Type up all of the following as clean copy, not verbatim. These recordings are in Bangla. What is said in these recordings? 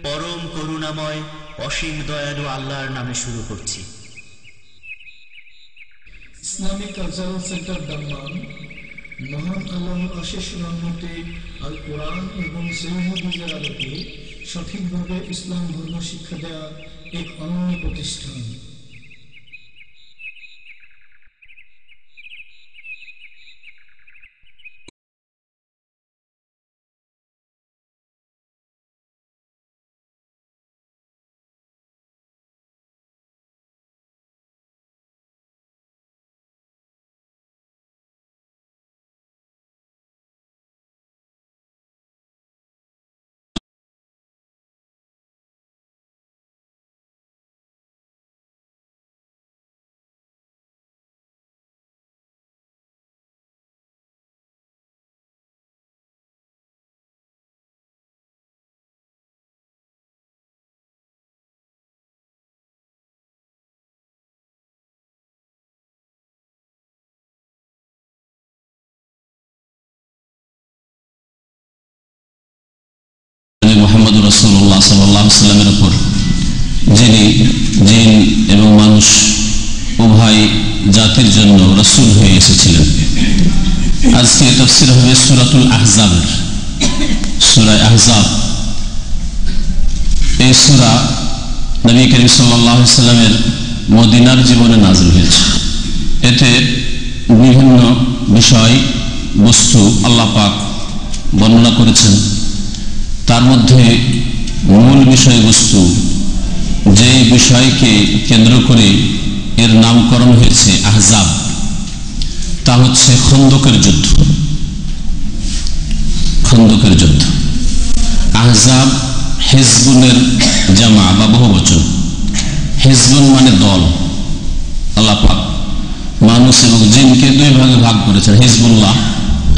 পরম করুণাময় অসীম দয়ালু আল্লাহর নামে শুরু করছি। ইসলামিক কালচারাল সেন্টার দাম্মাম মহান আল্লাহর অশেষ রহমতে আল কোরআন এবং সহিহ হাদিসের আলোকে সঠিকভাবে ইসলাম ধর্ম শিক্ষা দেওয়া এক অনন্য প্রতিষ্ঠান। মুহাম্মদুর রাসূলুল্লাহ সাল্লাল্লাহু আলাইহি ওয়াসাল্লামের উপর যিনি জিন এবং মানুষ উভয় জাতির জন্য রাসূল হয়ে এসেছিলেন। আজকে তাফসীর হবে সূরাতুল আহজাবের, সূরা আহজাব। এই সূরা নবী করিম সাল্লাল্লাহু আলাইহি ওয়াসাল্লামের মদিনার জীবনে নাযিল হয়েছে। এতে বিভিন্ন বিষয় বস্তু আল্লাহ পাক বর্ণনা করেছেন। তার মধ্যে মূল বিষয়বস্তু, যে বিষয়কে কেন্দ্র করে এর নামকরণ হয়েছে আহজাব, তা হচ্ছে খন্দকের যুদ্ধ। খন্দকের যুদ্ধ। আহজাব হিজবুনের জামা বা বহুবচন। হিজবুন মানে দল। আল্লাহ পাক মানুষ এবং জিনকে দুই ভাগে ভাগ করেছেন। হিজবুল্লাহ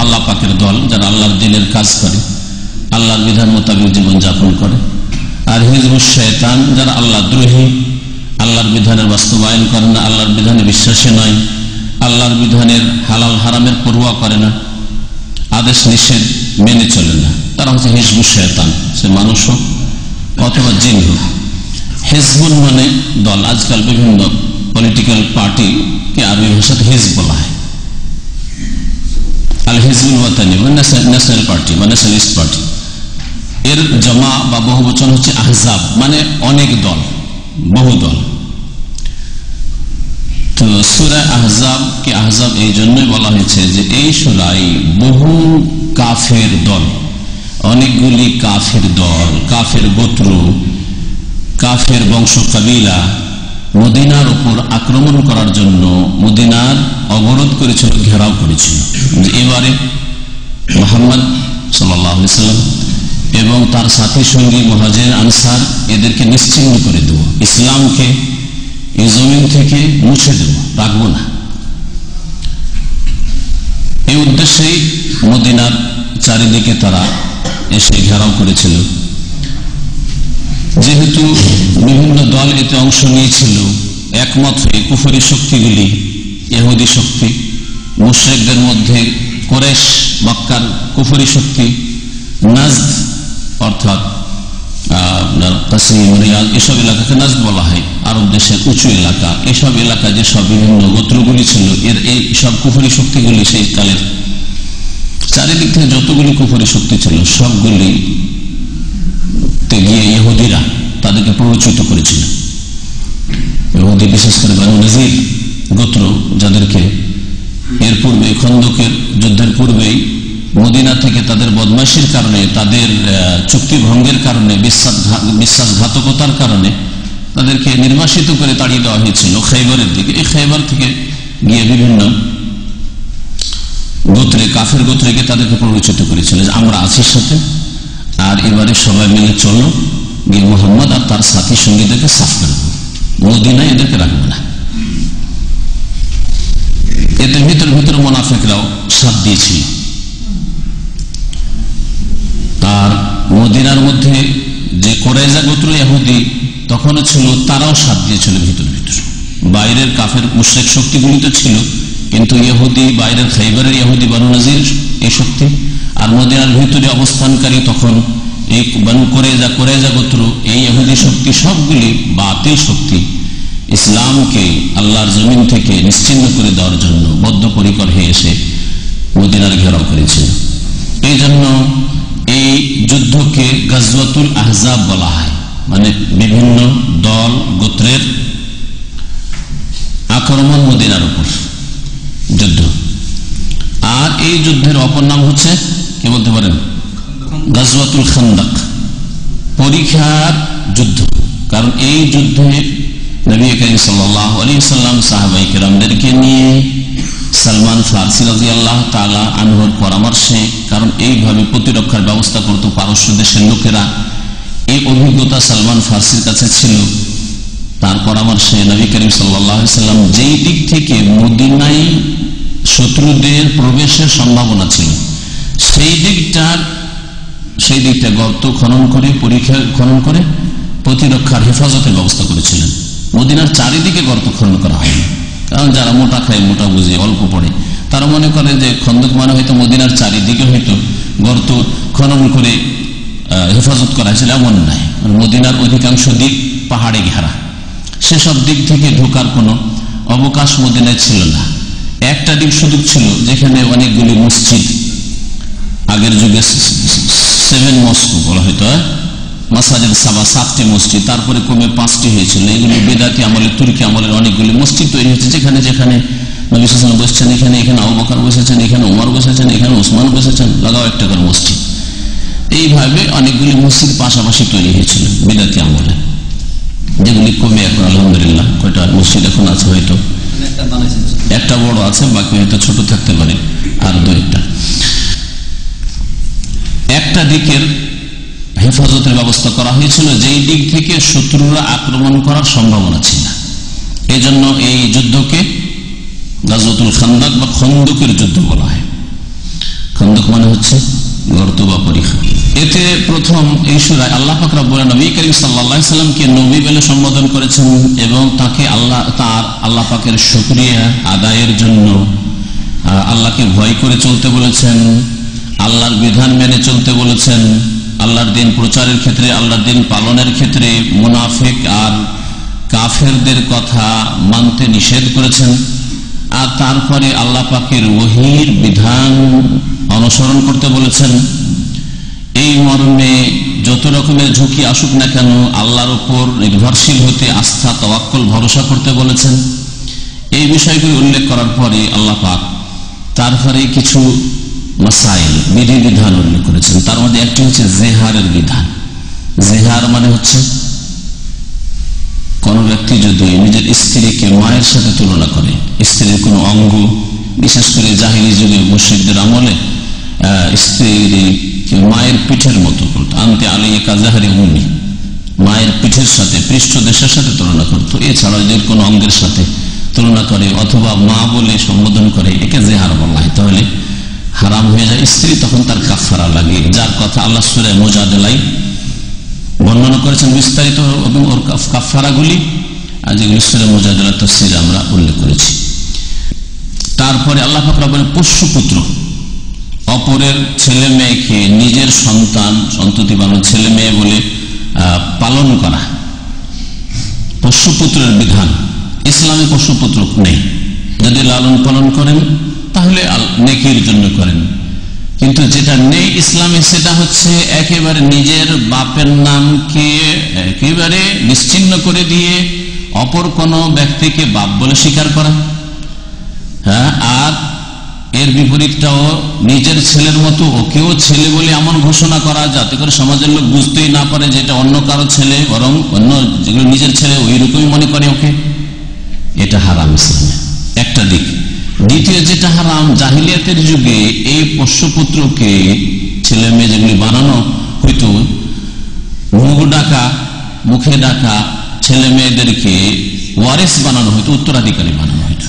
আল্লাহ পাকের দল, যারা আল্লাহর দ্বীনের কাজ করে, আল্লাহর বিধান মোতাবেক জীবন যাপন করে। আর হিজবুশ শয়তান, যারা আল্লাহ দ্রোহী, আল্লাহর বিধানের বাস্তবায়ন করে না, আল্লাহর বিধানে বিশ্বাসী নয়, আল্লাহর বিধানের হালাল হারামের পরোয়া করে না, আদেশ নিষেধ মেনে চলে না, তারা হচ্ছে হিজবুশ শয়তান। সে মানুষ হোক অথবা জিন হোক। হিজবুল মানে দল। আজকাল বিভিন্ন পলিটিক্যাল পার্টিকে আরবি ভাষাতে হিজব বলা হয়। আল হিজবুল ওয়াতানি বা ন্যাশনাল পার্টি বা ন্যাশনালিস্ট পার্টি, এর জমা বা বহুবচন হচ্ছে আহজাব, মানে অনেক দল, বহু দল। তো সূরা আহজাব কে আহজাব এই জন্যই বলা হয়েছে যে এই সূরায় বহু কাফের দল, অনেকগুলি কাফের দল, কাফের গোত্র, কাফের বংশ কাবিলা মদিনার উপর আক্রমণ করার জন্য মদিনার অবরোধ করেছিল, ঘেরাও করেছিল। এবারে মুহাম্মদ সাল্লাল্লাহু আলাইহি ওয়াসাল্লাম এবং তার সাথী সঙ্গী মুহাজির আনসার এদেরকে নিশ্চিহ্ন করে দেব, ইসলামকে এই জমিন থেকে মুছে দেব, রাখবো না। এই উদ্দেশ্যেই মদিনার চারিদিকে তারা এসে ঘেরাও করেছিল। যেহেতু বিভিন্ন দল এতে অংশ নিয়েছিল, একমত হয়ে কুফরি শক্তিগুলি, ইহুদি শক্তি, মুশরিকদের মধ্যে কুরাইশ মক্কার কুফরি শক্তি, নাজদ অর্থাৎ কাসিম, রিয়াদ, এসব এলাকাকে নাজদ বলা হয়, আরব দেশের উঁচু এলাকা। এসব এলাকা যেসব বিভিন্ন গোত্রগুলি ছিল, এর এই সব কুফরি শক্তিগুলি সেই কালের চারিদিক থেকে যতগুলি কুফরি শক্তি ছিল সবগুলি গিয়ে ইহুদিরা তাদেরকে প্ররোচিত করেছিল। ইহুদি বিশেষ করে বানু নজির গোত্র, যাদেরকে এর পূর্বে খন্দকের যুদ্ধের পূর্বেই মদিনা থেকে তাদের বদমাইশির কারণে, তাদের চুক্তি ভঙ্গের কারণে, বিশ্বাসঘাতকতার কারণে তাদেরকে নির্বাসিত করে তাড়িয়ে দেওয়া হয়েছিল খাইবারের দিকে। এই খাইবার থেকে গিয়ে বিভিন্ন গোত্রে, কাফের গোত্রকে তাদেরকে প্ররোচিত করেছিল যে আমরা আছি সাথে, আর এবারে সবাই মিলে চলো, গিয়ে মুহাম্মদ আর তার সাথী সঙ্গীদেরকে সাফ করে দেবো, মদিনায় এদেরকে রাখবো না। এতে ভিতর ভিতর মুনাফিকরাও সাথ দিয়েছিল। আর মদিনার মধ্যে যে কুরাইজা গোত্র ইহুদি তখনও ছিল, তারাও সাথ দিয়েছিল ভিতর ভিতর। বাইরের কাফের মুশরিক শক্তিগুলি তো ছিল, কিন্তু ইহুদি, বাইরের খাইবারের ইহুদি, বানু নজির, এই শক্তি অবস্থানকারী তখন এই বানু কুরাইজা গোত্র, এই ইহুদি শক্তি সবগুলি বাতিল শক্তি ইসলামকে আল্লাহর জমিন থেকে নিশ্চিহ্ন করে দেওয়ার জন্য বদ্ধপরিকর হয়ে এসে মদিনার ঘেরাও করেছিল। এই জন্য এই যুদ্ধকে গাজওয়াতুল আহজাব বলা হয়, মানে বিভিন্ন দল গোত্রের আক্রমণ মদিনার উপর যুদ্ধ। আর এই যুদ্ধের অপর নাম হচ্ছে কি বলতে পারেন? গাজওয়াতুল খান্দাক, পরীক্ষার যুদ্ধ। কারণ এই যুদ্ধে নবী করিম সাল্লাল্লাহু আলাইহি ওয়াসাল্লাম সাহাবায়ে কেরামদেরকে নিয়ে সালমান ফারসি রাদিয়াল্লাহু তাআলা আনহুর পরামর্শে, কারণ এইভাবে প্রতিরক্ষার ব্যবস্থা করত পারস্য দেশের লোকেরা, এই অভিজ্ঞতা সালমান ফারসির কাছে ছিল। তার পরামর্শে নবী করিম সাল্লাল্লাহু আলাইহি ওয়াসাল্লাম যেই দিক থেকে মদিনায় শত্রুদের প্রবেশের সম্ভাবনা ছিল সেই দিকটা গর্ত খনন করে, পরীক্ষা খনন করে প্রতিরক্ষার হেফাজতের ব্যবস্থা করেছিলেন। মদিনার চারিদিকে গর্ত খনন করা হয়নি, কারণ যারা মোটা খায়, মোটা বুঝে, অল্প পড়ে, তারা মনে করে যে খন্দক মানে হয়তো মদিনার চারিদিকে হয়তো গর্ত খনন করে হেফাজত করা হয়েছিল, এমন নাই। মদিনার অধিকাংশ দিক পাহাড়ে ঘেরা, সেসব দিক থেকে ঢোকার কোনো অবকাশ মদিনায় ছিল না। একটা দিক শুধু ছিল যেখানে অনেকগুলি মসজিদ, আগের যুগে 7 মস্ক বলা হয়তো, মাসাজিদ সাবা 7টি মসজিদ, তারপরে কমে 5টি হয়েছিল। এগুলি বেদাতি আমলে, তুর্কি আমলের অনেকগুলি মসজিদ তৈরি হয়েছে, যেখানে যেখানে নবী সাল্লাল্লাহু আলাইহি ওয়াসাল্লাম বসেছেন, এখানে আবু বকর বসেছেন, এখানে ওমর বসেছেন, এখানে ওসমান বসেছেন, লাগাও একটা করে মসজিদ। এইভাবে অনেকগুলি মসজিদ পাশাপাশি তৈরি হয়েছিল বেদাতি আমলে, যেগুলি কমে এখন আলহামদুলিল্লাহ কয়টা মসজিদ এখন আছে, হয়তো একটা বড় আছে, বাকি হয়তো ছোট থাকতে পারে আর 2-1টা। একটা দিকের হেফাজতের ব্যবস্থা করা হয়েছিল যেই দিক থেকে শত্রুরা আক্রমণ করার সম্ভাবনা ছিল। এই জন্য এই যুদ্ধকে গাজওয়াতুল খান্দাক বা খন্দকের যুদ্ধ বলা হয়। খন্দক মানে হচ্ছে গর্ত বা পরীক্ষা। এতে প্রথম এই সূরায় আল্লাহ পাক রব্বুল নবী করিম সাল্লাল্লাহু আলাইহি সাল্লামকে নবী বলে সম্বোধন করেছেন এবং তাকে আল্লাহ পাকের শুকরিয়া আদায়ের জন্য আল্লাহকে ভয় করে চলতে বলেছেন, আল্লাহর বিধান মেনে চলতে বলেছেন, আল্লাহর দিন প্রচারের ক্ষেত্রে, আল্লাহর দিন পালনের ক্ষেত্রে মুনাফিক আর কাফেরদের কথা মানতে নিষেধ করেছেন। আর তারপরে আল্লাহ পাকের ওহীর বিধান অনুসরণ করতে বলেছেন। এই মর্মে যত রকমের ঝুঁকি আসুক না কেন আল্লাহর উপর নির্ভরশীল হতে, আস্থা তাওয়াক্কুল ভরসা করতে বলেছেন। এই বিষয়গুলি উল্লেখ করার পরে আল্লাহ পাক তারপরে কিছু মাসাইল, বিধিবিধান উল্লেখ করেছেন। তার মধ্যে একটি হচ্ছে জেহারের বিধান। জেহার মানে হচ্ছে কোন ব্যক্তি যদি নিজের স্ত্রীকে মায়ের সাথে তুলনা করে, স্ত্রীর কোন অঙ্গ, বিশেষ করে জাহিলি যুগে মুশরিকদের আমলে স্ত্রীকে মায়ের পিঠের মতো করতো, আনতে আলাইকা জাহরি উম্মি, মায়ের পিঠের সাথে, পৃষ্ঠদেশের সাথে তুলনা করতো। এছাড়া যদি কোন অঙ্গের সাথে তুলনা করে অথবা মা বলে সম্বোধন করে, একে জেহার বলা হয়। তাহলে হারাম হয়ে যায় স্ত্রী, তখন তার কাফারা লাগে, যার কথা আল্লাহ সূরা মুজাদালায় বর্ণনা করেছেন বিস্তারিত, এবং ওর কাফারাগুলি আজ সূরা মুজাদালার তাফসীরে আমরা উল্লেখ করেছি। তারপরে আল্লাহ পাক রব্বুল পোষ্যপুত্র, অপরের ছেলে মেয়েকে নিজের সন্তান, সন্ততি বানানো ছেলে মেয়ে বলে পালন করা, পোষ্যপুত্রের বিধান। ইসলামে পোষ্যপুত্র নেই, যদি লালন পালন করেন তাহলে নেকির জন্য করেন, কিন্তু যেটা নেই ইসলামে সেটা হচ্ছে একেবারে নিজের বাপের নামকে একেবারে নিশ্চিহ্ন করে দিয়ে অপর কোন ব্যক্তিকে বাপ বলে স্বীকার করা। হ্যাঁ, আর এর বিপরীতটাও নিজের ছেলের মতো ওকেও ছেলে বলে এমন ঘোষণা করা যাতে করে সমাজের লোক বুঝতেই না পারে যে এটা অন্য কারো ছেলে, বরং অন্য যেগুলো নিজের ছেলে ওই রকমই মনে করে ওকে। এটা হারাম ইসলামে, একটা দিক। দ্বিতীয় যেটা হারাম, জাহিলিয়াতের যুগে এই পোষ্যপুত্রকে, ছেলে মেয়ে যেগুলি বানানো হইতো, মুখে ডাকা ছেলে মেয়েদেরকে ওয়ারিস বানানো হইতো, উত্তরাধিকারী বানানো হইতো।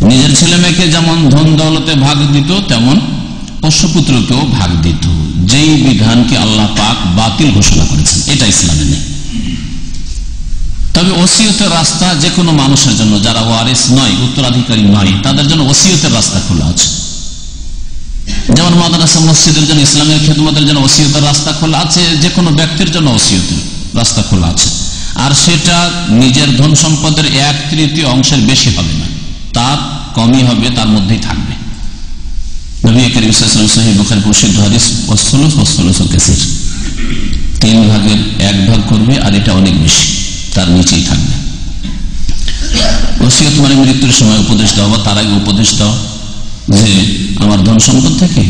নিজের ছেলে মেয়েকে যেমন ধন দৌলতে ভাগ দিত, তেমন পোষ্যপুত্রকেও ভাগ দিত, যেই বিধানকে আল্লাহ পাক বাতিল ঘোষণা করেছেন। এটা ইসলামে নেই। তবে ওসিয়তের রাস্তা যে কোনো মানুষের জন্য, যারা ওয়ারিস নয়, উত্তরাধিকারী নয়, তাদের জন্য ওসিয়তের রাস্তা খোলা আছে। যেমন যেমন মাদ্রাসা মসজিদের জন্য, ইসলামের খেদমতের জন্য ওসিয়তের রাস্তা খোলা আছে, যে কোনো ব্যক্তির জন্য ওসিয়তের রাস্তা খোলা আছে। আর সেটা নিজের ধন সম্পদের 1/3 অংশের বেশি হবে না, তার কমই হবে, তার মধ্যেই থাকবে। নবী করিম সাল্লাল্লাহু আলাইহি ওয়াসাল্লাম সহিহ বুখারী প্রসিদ্ধ হাদিস, ওয়াসসুলুসুল কাসীর, 3 ভাগের 1 ভাগ করবে, আর এটা অনেক বেশি, তার নিচেই থাকবে। ওসিয়ত মানে মৃত্যুর সময় উপদেশ দেওয়া, বা তার আগে উপদেশ দেওয়া যে আমার ধন সম্পদ থেকে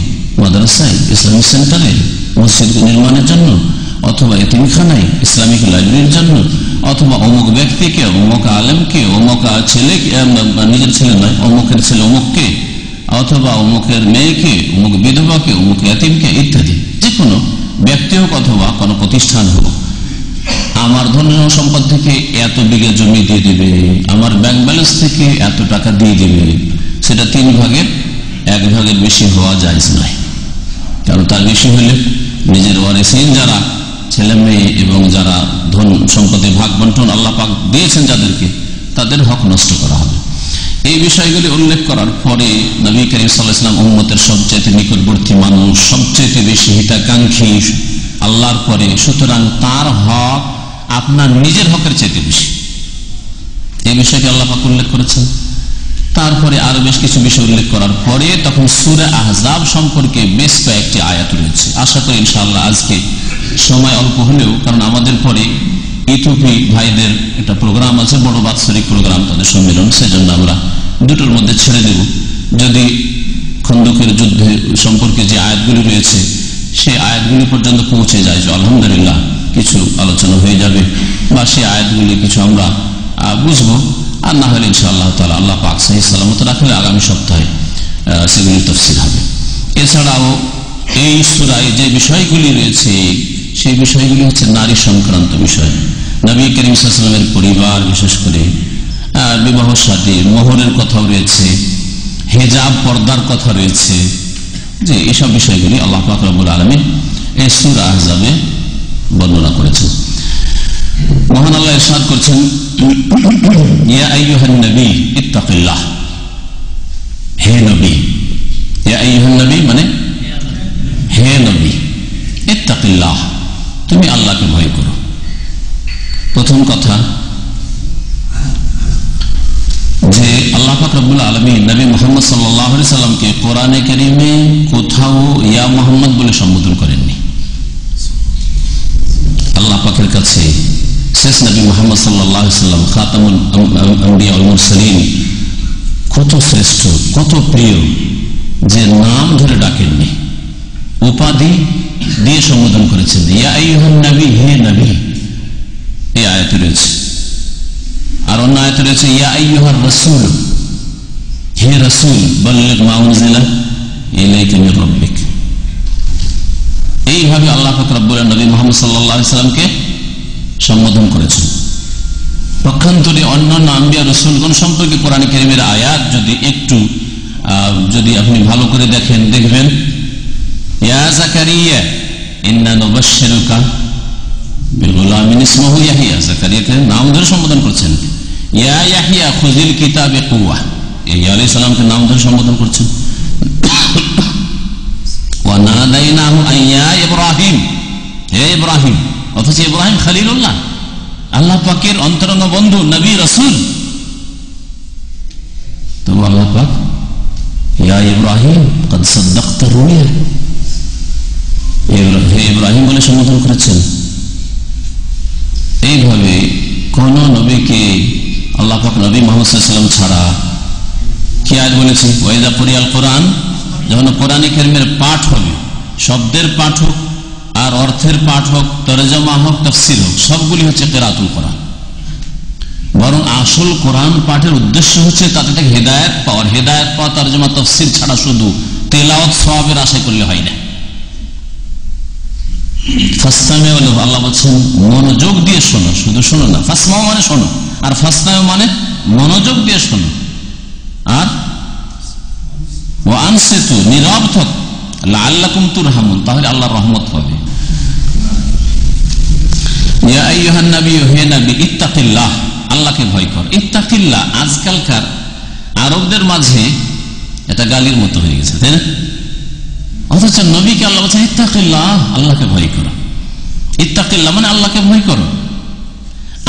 মাদ্রাসায়, ইসলামিক সেন্টারে, মসজিদ নির্মাণের জন্য, অথবা এতিমখানায়, ইসলামিক লাইব্রেরির জন্য, অথবা অমুক ব্যক্তিকে, অমুক আলেমকে, অমুক ছেলেকে, নিজের ছেলে নয়, অমুকের ছেলে অমুককে, অথবা অমুকের মেয়েকে, অমুক বিধবাকে, অমুক এতিমকে ইত্যাদি, যে কোনো ব্যক্তি হোক অথবা কোনো প্রতিষ্ঠান হোক, আমার ধন সম্পদ থেকে এত বিঘা জমি দিয়ে দিবে, আমার ব্যাংক ব্যালেন্স থেকে এত টাকা দিয়ে দিবে, সেটা 3 ভাগের 1 ভাগের বেশি হওয়া জায়েজ নয়। কারণ তার বেশি হলে নিজের ওয়ারিসিন যারা ছেলে মেয়ে এবং যারা ধন সম্পদে ভাগ বন্টন আল্লাহ পাক দিয়েছেন যাদেরকে, তাদের হক নষ্ট করা হবে। এই বিষয়গুলি উল্লেখ করার পরে নবী করিম সাল্লাল্লাহু আলাইহি ওয়াসাল্লাম উম্মতের সবচেয়ে নিকটবর্তী মানুষ, সবচেয়ে বেশি হিতাকাঙ্ক্ষী আল্লাহর পরে, সুতরাং তার হক আপনার নিজের হকের চাইতে বেশি, এই বিষয়কে আল্লাহ পাক উল্লেখ করেছেন। তারপরে আরো বেশ কিছু বিষয় উল্লেখ করার পরে তখন সূরা আহজাব সম্পর্কে বেশ কয়েকটি আয়াত রয়েছে। আশা করি ইনশাআল্লাহ আজকে সময় অল্প হলেও, কারণ আমাদের পরে ইথিওপি ভাইদের একটা প্রোগ্রাম আছে, বড় বাৎসরিক প্রোগ্রাম, তাদের সম্মেলন, সেজন্য আমরা দুটোর মধ্যে ছেড়ে দেব। যদি খন্দকের যুদ্ধ সম্পর্কে যে আয়াতগুলি রয়েছে সেই আয়াতগুলি পর্যন্ত পৌঁছে যায়, আলহামদুলিল্লাহ কিছু আলোচনা হয়ে যাবে, বা সেই আয়াতগুলি কিছু আমরা বুঝবো। আর না হলে ইনশাআল্লাহ তাআলা আল্লাহ পাক সহিহ সালামত রাখলে আগামী সপ্তাহে সেগুলি তাফসীর হবে। এছাড়াও এই সূরায় যে বিষয়গুলি রয়েছে সেই বিষয়গুলি হচ্ছে নারী সংক্রান্ত বিষয়। নবী করিম সাল্লাল্লাহু আলাইহি ওয়াসাল্লামের পরিবার, বিশেষ করে বিবাহ শাদী, মোহরের কথাও রয়েছে, হিজাব পর্দার কথা রয়েছে, যে এইসব বিষয়গুলি আল্লাহ পাক রব্বুল আলামিন এই সূরা আহজাবে বর্ণনা করেছেন। মহান আল্লাহ ইরশাদ করছেন, ইয়া আইয়ুহান নবী ইত্তাকিল্লাহ, হে নবী, ইয়া আইয়ুহান নবী মানে হে নবী, ইত্তাকিল্লাহ তুমি আল্লাহকে ভয় করো। প্রথম কথা যে আল্লাহ পাক রব্বুল আলামিন নবী মুহাম্মদ সাল্লাল্লাহু আলাইহি সাল্লামকে কোরআনে কারীমে কোথাও ইয়া মুহাম্মদ বলে সম্বোধন করেননি। আল্লাহ পাকের কাছে শেষ নবী মুহাম্মদ সাল্লাল্লাহু আলাইহি সাল্লাম খাতামুল আম্বিয়া ওয়াল মুরসালিন কত শ্রেষ্ঠ, কত প্রিয়, যে নাম ধরে ডাকেননি, উপাধি দিয়ে সম্বোধন করেছেন। ইয়া আইয়ুহান নবী, হে নবী, এই আয়াতে রয়েছে। আর অন্য আয়াতে রয়েছে ইয়া আইয়ুহার রাসূল, হে রাসূল, বাল্লিগ মা উনজিলা ইলাইকা মির রাব্বিক। এইভাবে আল্লাহ পাক রব্বুল আলামিন নবী মুহাম্মদ সাল্লাল্লাহু আলাইহি সাল্লামকে সম্বোধন করেছেন। পক্ষান্তরে অন্যান্য আম্বিয়া রাসূলগণ সম্পর্কে কোরআন কারীমের আয়াত যদি একটু যদি আপনি ভালো করে দেখেন, দেখবেন ইয়া যাকারিয়া ইন্না নুবাশশিরুকা বিগুলামিন ইসমুহু ইয়াহইয়া, যাকারিয়াকে নাম ধরে সম্বোধন করছেন। ইয়া ইয়াহইয়া খুযিল কিতাবে কুওয়া, ইয়া আলাইহিস সালামকে নাম ধরে সম্বোধন করছেন। ওয়া নাদাইনাহু আইয়া ইব্রাহিম, হে ইব্রাহিম, অথচ ইব্রাহিম খলিলুল্লাহ, আল্লাহ পাকের অন্তরঙ্গ বন্ধু, নবী রাসূল। তো আল্লাহ পাক ইয়া ইব্রাহিম কদ সাদ্দাকতা রুয়া, হে ইব্রাহিম বলে সম্বোধন করেছেন। এইভাবে কোন নবীকে আল্লাহ পাক নবী মুহাম্মদ সাল্লাল্লাহু আলাইহি ওয়াসাল্লাম ছাড়া কি আয়াত বলেছে, ওয়াইদা কুরিয়াল কোরআন, যখন কোরআনে কারীমের পাঠ হবে, শব্দের পাঠ হোক আর অর্থের পাঠ হোক, তরজমা হোক, তাফসীর হোক, সবগুলি হচ্ছে কিরাতুল কোরআন। বরং আসল কোরআন পাঠের উদ্দেশ্য হচ্ছে তাতে থেকে হেদায়েত পাওয়ার, হেদায়েত পাওয়া তরজমা তাফসীর ছাড়া শুধু তেলাওয়াত সওয়াবের আশা করলে হয় না। ফাসতামিউ লাহু, আল্লাহ বলছেন মনোযোগ দিয়ে শোনো, শুধু শোনো না, ফাসমাউ মানে শোনো, আর ফাসতামিউ মানে মনোযোগ দিয়ে শোনো, আর ওয়া আনসিতু নীরব থাক, লাআল্লাকুম তুরহামুন, তাহলে আল্লাহর রহমত হবে। ইয়া আইয়ুহান নবী, হে নবী, ইত্তাকিল্লাহ, আল্লাহকে ভয় কর। ইত্তাকিল্লাহ আজকালকার আরবদের মাঝে এটা গালির মতো হয়ে গেছে, তাই না? অথচ নবীকে আল্লাহ বলছেন ইত্তাকিল্লাহ, আল্লাহকে ভয় করো। ইত্তাকিল্লাহ মানে আল্লাহকে ভয় করো।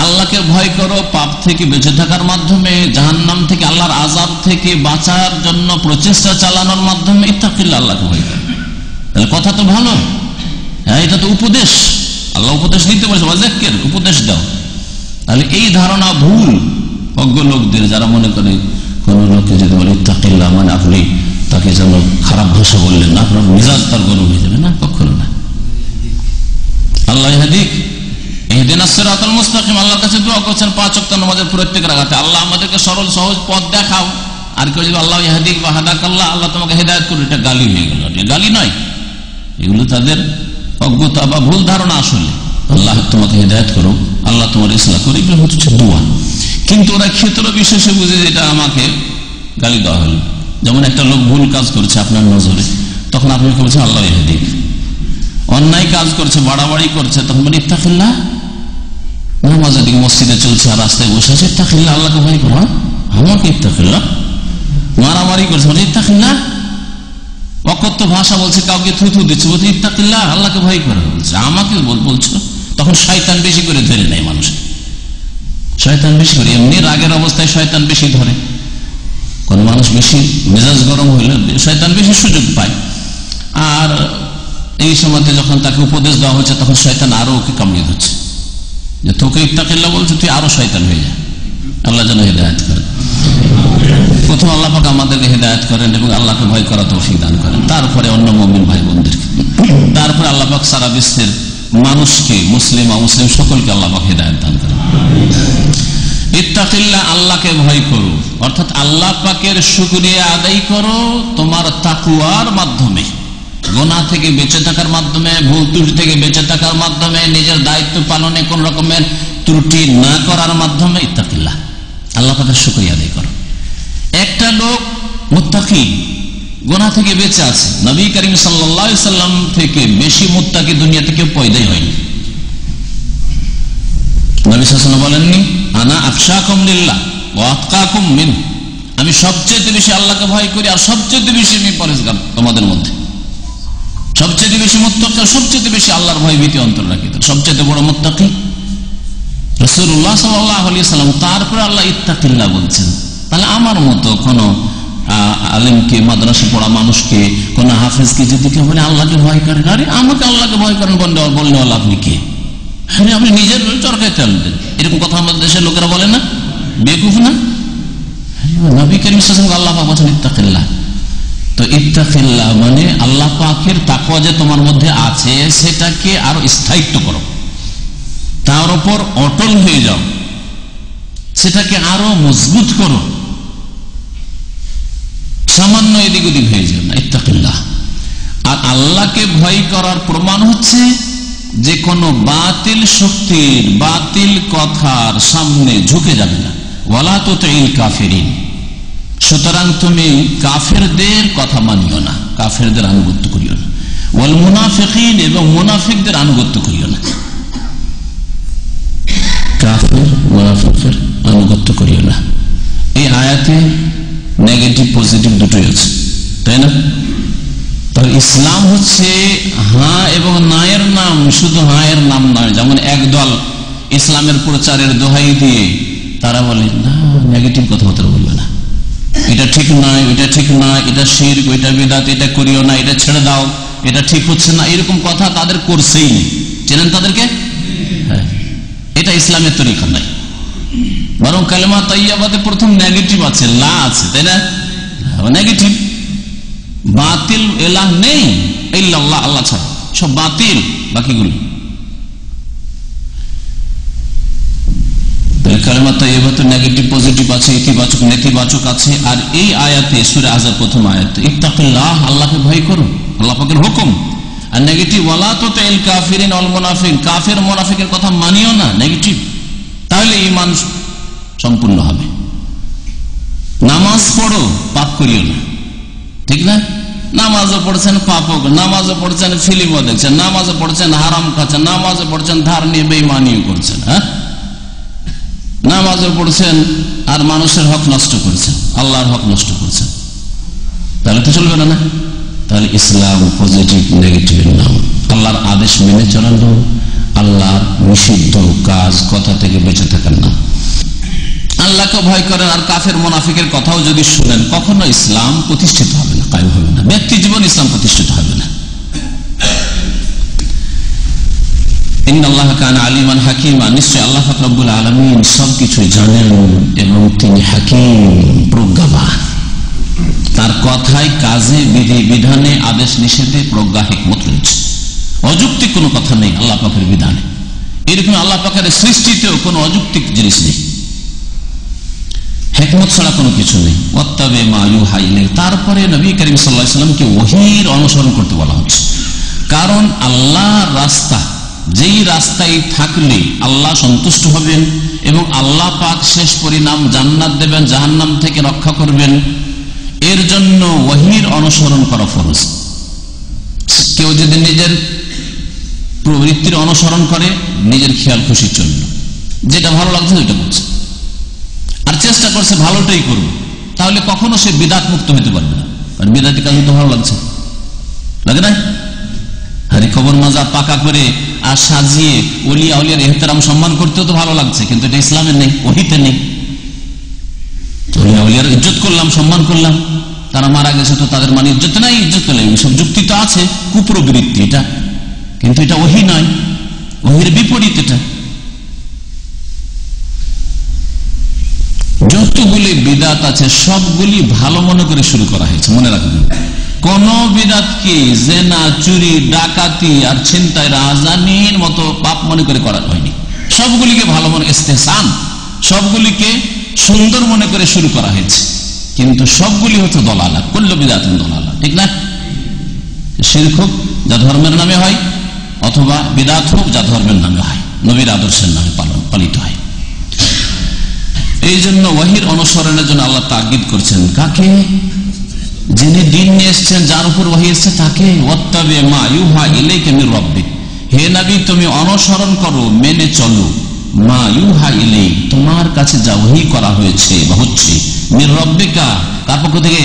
আল্লাহকে ভয় করো পাপ থেকে বেঁচে থাকার মাধ্যমে, জাহান্নাম থেকে, আল্লাহর আযাব থেকে বাঁচার জন্য প্রচেষ্টা চালানোর মাধ্যমে। ইত্তাকিল্লাহ, আল্লাহকে ভয় করো। তাহলে কথা তো ভালো, হ্যাঁ, এটা তো উপদেশ। আল্লাহ উপদেশ দিতে বলেছে, ওয়াযাক্কির, উপদেশ দাও। তাহলে এই ধারণা ভুল অজ্ঞ লোকদের, যারা মনে করে কোন লোককে যদি বলে ইত্তাকিল্লাহ মানে আপনি তাকে যেন খারাপ ভাষা বললেন না, আপনার মিজাজ তার গরম হয়ে যাবে, না, কখনো না। আল্লাহ ইহদিক ইহদিনাস সিরাতাল মুস্তাকিম, আল্লাহর কাছে দোয়া করছেন 5 ওয়াক্ত নামাজের প্রত্যেক রাকাতে, আল্লাহ আমাদেরকে সরল সহজ পথ দেখাও। আর কেউ যদি আল্লাহ ইহদিক বা হাদাকাল্লাহ, আল্লাহ তোমাকে হেদায়েত করুন, এটা গালি হয়ে গেল। এটা গালি নয়, এগুলো তাদের অজ্ঞতা বা ভুল ধারণা। আসলে আল্লাহ তোমাকে হেদায়েত করো, আল্লাহ তোমার ইসলাহ করো, এগুলো হচ্ছে দোয়া। কিন্তু ওরা ক্ষেত্র বিশেষে বুঝে যে এটা আমাকে গালি দেওয়া হলো। যেমন একটা লোক ভুল কাজ করছে আপনার নজরে, তখন আপনি বলছেন আল্লাহ ইহদিক। অন্যায় কাজ করছে, বাড়াবাড়ি করছে, তখন বলি ইত্তাকিল্লাহ। নামাজের দিকে মসজিদে চলছে আর রাস্তায় বসে আছে, ইত্তাকিল্লাহ, আল্লাহকে ভয় করো। আমাকে ইত্তাকিল্লাহ। মারামারি করছে, বলছে ইত্তাকিল্লাহ। অকথ্য ভাষা বলছে, কাউকে থুথু দিচ্ছে, বলছে ইত্তাকিল্লাহ, আল্লাহকে ভয় করো। বলছে আমাকে বলছো। তখন শয়তান বেশি করে ধরে নেয় মানুষকে, শয়তান বেশি করে। এমনি রাগের অবস্থায় শয়তান বেশি ধরে। কোন মানুষ বেশি মেজাজ গরম হইলে শয়তান বেশি সুযোগ পায়। আর এই সময়তে যখন তাকে উপদেশ দেওয়া হচ্ছে, তখন শয়তান আরো ওকে কামড়িয়ে ধরছে, যে তোকে ইত্তাকিল্লাহ বলছে, তুই আরো শয়তান হয়ে যায়। আল্লাহ যেন হেদায়েত করেন। প্রথম আল্লাহ পাক আমাদেরকে হেদায়েত করেন এবং আল্লাহকে ভয় করা তৌফিক দান করেন, তারপরে অন্য মুমিন ভাই বোনদেরকে, তারপরে আল্লাহ পাক সারা বিশ্বের মানুষকে, মুসলিম অমুসলিম সকলকে আল্লাহ পাক হেদায়েত দান করেন। ইত্তাকিল্লাহ, আল্লাহকে ভয় করো, অর্থাৎ আল্লাহ পাকের শুকরিয়া আদায় করো তোমার তাকওয়ার মাধ্যমে, গুনাহ থেকে বেঁচে থাকার মাধ্যমে, ভুল ত্রুটি থেকে বেঁচে থাকার মাধ্যমে, নিজের দায়িত্ব পালনে কোন রকমের ত্রুটি না করার মাধ্যমে। ইত্তাকিল্লাহ, আল্লাহ পাকের শুকরিয়া আদায় করো। একটা লোক মুত্তাকি, গুনাহ থেকে বেঁচে আছে, নবী করিম সাল্লাল্লাহু আলাইহি সাল্লাম থেকে বেশি মুত্তাকি দুনিয়াতে কেউ পয়দাই হয়নি। নবী সাল্লাল্লাহু আলাইহি ওয়াসাল্লাম বলেননি আনা আখশাকুম লিল্লাহ ওয়া আতকাকুম মিন, আমি সবচেয়ে বেশি আল্লাহকে ভয় করি আর সবচেয়ে বেশি আমি পরেজগার তোমাদের মধ্যে। সবচেয়ে বেশি মুত্তাকি, সবচেয়ে বেশি আল্লাহর ভয় ভীতি অন্তর রাখি, সবচেয়ে বড় মুত্তাকি রাসূলুল্লাহ সাল্লাল্লাহু আলাইহি ওয়াসাল্লাম। তারপরে আল্লাহ ইত্তাকিল্লাহ বলছেন। তাহলে আমার মতো কোন আলেমকে, মাদ্রাসা পড়া মানুষকে, কোন হাফেজকে যদি কেউ বলে আল্লাহকে ভয় করেন, আরে আমাকে আল্লাহকে ভয় করেন বললে আপনি কে? আরে আপনি নিজের চরকায় তেল দেন। এরকম কথা আমাদের দেশের লোকেরা বলে না, বেকুফ না? নবী করিম সাল্লাল্লাহু আলাইহি ওয়াসাল্লাম আল্লাহ পাক বলেন ইত্তাকিল্লাহ। তো ইত্তাকিল্লাহ মানে আল্লাহ পাকের তাকওয়া যে তোমার মধ্যে আছে সেটাকে আরো স্থায়িত্ব করো, তার উপর অটল হয়ে যাও, সেটাকে আরো মজবুত করো, সামান্য এদিক ওদিক হয়ে যাবে না। ইত্তাকিল্লাহ। আর আল্লাহকে ভয় করার প্রমাণ হচ্ছে যে কোনো বাতিল শক্তির, বাতিল কথার সামনে ঝুঁকে যাবে না। ওয়ালা তুতিল কাফিরিন, সুতরাং তুমি কাফেরদের কথা মানিও না, কাফেরদের আনুগত্য করিও না। ওয়াল মুনাফিকিন, এবং মুনাফিকদের আনুগত্য করিও না। কাফের মুনাফিকের আনুগত্য করিও না। এই আয়াতে নেগেটিভ পজিটিভ দুটোই আছে, তাই না? তাহলে ইসলাম হচ্ছে হ্যাঁ এবং না এর নাম, শুধু হ্যাঁ এর নাম নয়। যেমন একদল ইসলামের প্রচারের দোহাই দিয়ে তারা বলে না, নেগেটিভ কথাবার্তা বলবে না, এটা ঠিক নয়, ওইটা ঠিক নয়, এটা শিরক, ওইটা বিদআত, এটা করিও না, এটা ছেড়ে দাও, এটা ঠিক হচ্ছে না, এরকম কথা তাদের করছেই নেই। চেনেন তাদেরকে? হ্যাঁ, এটা ইসলামের তরিকা নাই। বরং কালেমা তাইয়্যিবাতে প্রথম নেগেটিভ আছে, লা আছে, তাই না? নেগেটিভ, বাতিল ইলাহ নেই ইল্লাল্লাহ, আল্লাহ ছাড়া সব বাতিল বাকিগুলো। কালেমা তাইয়্যিবাতে নেগেটিভ পজিটিভ আছে, ইতিবাচক নেতিবাচক আছে। আর এই আয়াতে সূরা আহজাব প্রথম আয়াতে ইত্তাকিল্লাহ, আল্লাহকে ভয় করো, আল্লাহ পাকের হুকুম। আর নেগেটিভ ওয়ালা তুতিল কাফিরিন ওয়াল মুনাফিকিন, কাফের মুনাফিকের কথা মানিও না, নেগেটিভ। তাহলে ঈমান সম্পূর্ণ হবে। নামাজ পড়ো, পাপ করিও না, ঠিক না? নামাজও পড়ছেন, পাপও, নামাজও পড়ছেন, ফিল্মও দেখছেন, নামাজও পড়ছেন, হারাম খাচ্ছেন, নামাজও পড়ছেন, ধার নিয়ে বেঈমানিও করছেন, হ্যাঁ, নামাজও পড়ছেন আর মানুষের হক নষ্ট করছেন, আল্লাহর হক নষ্ট করছেন, তাহলে তো চলবে না। তাহলে ইসলাম পজিটিভ নেগেটিভের নাম। আল্লাহর আদেশ মেনে চলানো, আল্লাহর নিষিদ্ধ কাজ কথা থেকে বেঁচে থাকার নাম। আল্লাহকে ভয় করেন আর কাফের মুনাফিকের কথাও যদি শুনেন, কখনো ইসলাম প্রতিষ্ঠিত হবে না, কায়েম হবে না, ব্যক্তি জীবন ইসলাম প্রতিষ্ঠিত হবে না। ইন্নাল্লাহা কানা আলিমান হাকিমা, নিশ্চয় আল্লাহ পাক রব্বুল আলামিন সবকিছু জানেন এবং তিনি হাকিম, প্রজ্ঞাবান। তার কথায়, কাজে, বিধি বিধানে, আদেশ নিষেধে প্রজ্ঞা হিকমত রয়েছে। অযৌক্তিক কোনো কথা নেই আল্লাহ পাকের বিধানে। এরকম আল্লাহ পাকের সৃষ্টিতেও কোনো অযৌক্তিক জিনিস নেই, হিকমত ছাড়া কোনো কিছু নেই। ওয়াত্তাবে মা ইউহা ইলাইহি, তারপরে নবী করিম সাল্লাল্লাহু আলাইহি ওয়াসাল্লামকে ওহীর অনুসরণ করতে বলা হচ্ছে। কারণ আল্লাহর রাস্তা, যেই রাস্তায় থাকলে আল্লাহ সন্তুষ্ট হবেন এবং আল্লাহ পাক শেষ পরিণাম জান্নাত দেবেন, জাহান্নাম থেকে রক্ষা করবেন, এর জন্য ওহীর অনুসরণ করা ফরজ। কেউ যদি নিজের প্রবৃত্তির অনুসরণ করে, নিজের খেয়াল খুশির জন্য যেটা ভালো লাগছে ওইটা করছে আর চেষ্টা করছে ভালোটাই করবে, তাহলে কখনো সে বিদাত মুক্ত হতে পারবে না। কারণ বিদাতি কাজ তো ভালো লাগছে, লাগে না? আরে কবর মাজার পাকা করে আর সাজিয়ে ওলিয়া উলিয়ার ইহতেরাম সম্মান করতেও তো ভালো লাগছে, কিন্তু এটা ইসলামের নেই, ওহীতে নেই। ওলিয়া উলিয়ার ইজ্জত করলাম, সম্মান করলাম, তারা মারা গেছে তো তাদের মানে ইজ্জত নাই, ইজ্জত করলাম, সব যুক্তি তো আছে, কুপ্রবৃত্তি এটা, কিন্তু এটা ওহী নয়, ওহীর বিপরীত এটা। যতগুলি বিদাত আছে সবগুলি ভালো মনে করে শুরু করা হয়েছে, মনে রাখবেন। কোন বিদাতকে জেনা, চুরি, ডাকাতি আর ছিনতাই, রাজানির মতো পাপ মনে করে করা হয়নি। সবগুলিকে ভালো মনে, ইস্তেহসান, সবগুলিকে সুন্দর মনে করে শুরু করা হয়েছে। কিন্তু সবগুলি হচ্ছে দলালা, কুল্লু বিদাতিন দলালা, ঠিক না? শিরক হোক যা ধর্মের নামে হয়, অথবা বিদাত হোক যা ধর্মের নামে হয়, নবীর আদর্শের নামে পালিত হয়। এই জন্য ওহীর অনুসরণের জন্য আল্লাহ তাগিদ করছেন কাকে? যিনি দিন নিয়ে এসছেন, যার উপর ওহী এসছে তাকে। ওয়াত্তাবি মা ইউহা ইলাইকা মির রাব্বিক, হে নবী তুমি অনুসরণ করো, মেনে চলো, মা ইউহা ইলাইক, তোমার কাছে যা ওহী করা হয়েছে বা হচ্ছে, মির রাব্বিকা, কার পক্ষ থেকে?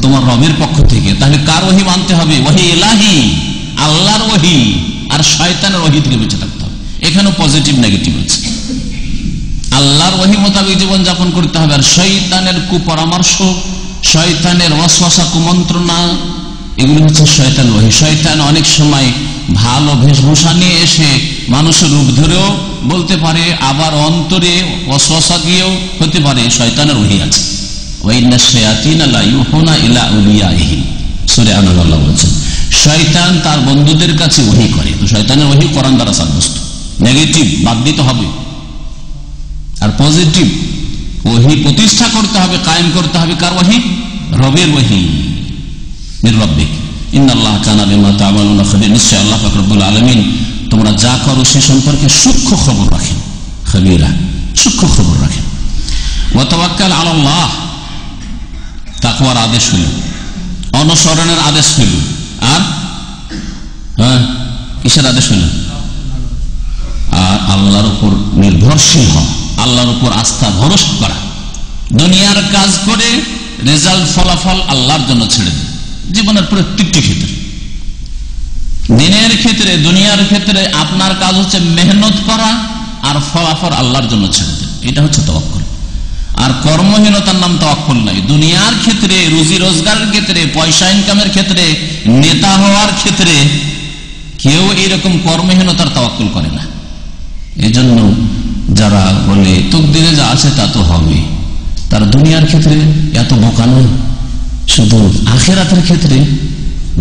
তোমার রবের পক্ষ থেকে। তাহলে কার ওহী মানতে হবে? ওহী ইলাহি, আল্লাহর ওহী, আর শয়তানের ওহী থেকে বেঁচে থাকতে হবে। এখানে পজিটিভ নেগেটিভ আছে। আল্লাহর ওহী মোতাবেক জীবন যাপন করতে হবে, আর শয়তানের কুপরামর্শ, শয়তানের ওয়াসওয়াসা, কুমন্ত্রণা, এগুলো হচ্ছে শয়তান ওহী। শয়তান অনেক সময় ভালো বেশভূষা নিয়ে এসে মানুষের রূপ ধরেও বলতে পারে, আবার অন্তরে ওয়াসওয়াসা দিয়েও হতে পারে শয়তানের ওহী আছে। ওয়াইন্না শায়াতিনা লা ইউহুনা ইলা আউলিয়াইহি, সূরা আনাম আল্লাহ বলেছেন শয়তান তার বন্ধুদের কাছে ওহী করে। তো শয়তানের ওহী কোরআন দ্বারা সাব্যস্ত। নেগেটিভ বাদ দিতে হবে, আর পজিটিভ ওহী প্রতিষ্ঠা করতে হবে, কায়েম করতে হবে। কার ওহী? রবের ওহী, মির রাব্বিক। ইন্নাল্লাহা কানা বিমা তা'মালুনা খাবীর, নিশ্চয় আল্লাহ পাক রব্বুল আলামিন তোমরা যা করো সে সম্পর্কে সূক্ষ্ম খবর রাখেন। খাবীরা, সূক্ষ্ম খবর রাখেন। ওয়া তাওয়াক্কাল আলাল্লাহ, তাকওয়ার আদেশ হলো, অনুসরণের আদেশ হলো, আর কিসের আদেশ হলো? আর আল্লাহর উপর নির্ভরশীল হওয়া, আল্লাহর উপর আস্থা ভরসা করা। দুনিয়ার কাজ করে রেজাল্ট, ফলাফল আল্লাহর জন্য ছেড়ে দেন। জীবনের প্রত্যেকটি ক্ষেত্রে, দিনের ক্ষেত্রে, দুনিয়ার ক্ষেত্রে আপনার কাজ হচ্ছে মেহনত করা, আর ফলাফল আল্লাহর জন্য ছেড়ে দেন। এটা হচ্ছে তাওয়াক্কুল। আর কর্মহীনতার নাম তাওয়াক্কুল নাই। দুনিয়ার ক্ষেত্রে, রুজি রোজগারের ক্ষেত্রে, পয়সা ইনকামের ক্ষেত্রে, নেতা হওয়ার ক্ষেত্রে কেউ এইরকম কর্মহীনতার তাওয়াক্কুল করে না। এজন্য যারা বলে তকদিরে যা আছে তা তো হবে, তারা দুনিয়ার ক্ষেত্রে এত বোকা নয়, শুধু আখিরাতের ক্ষেত্রে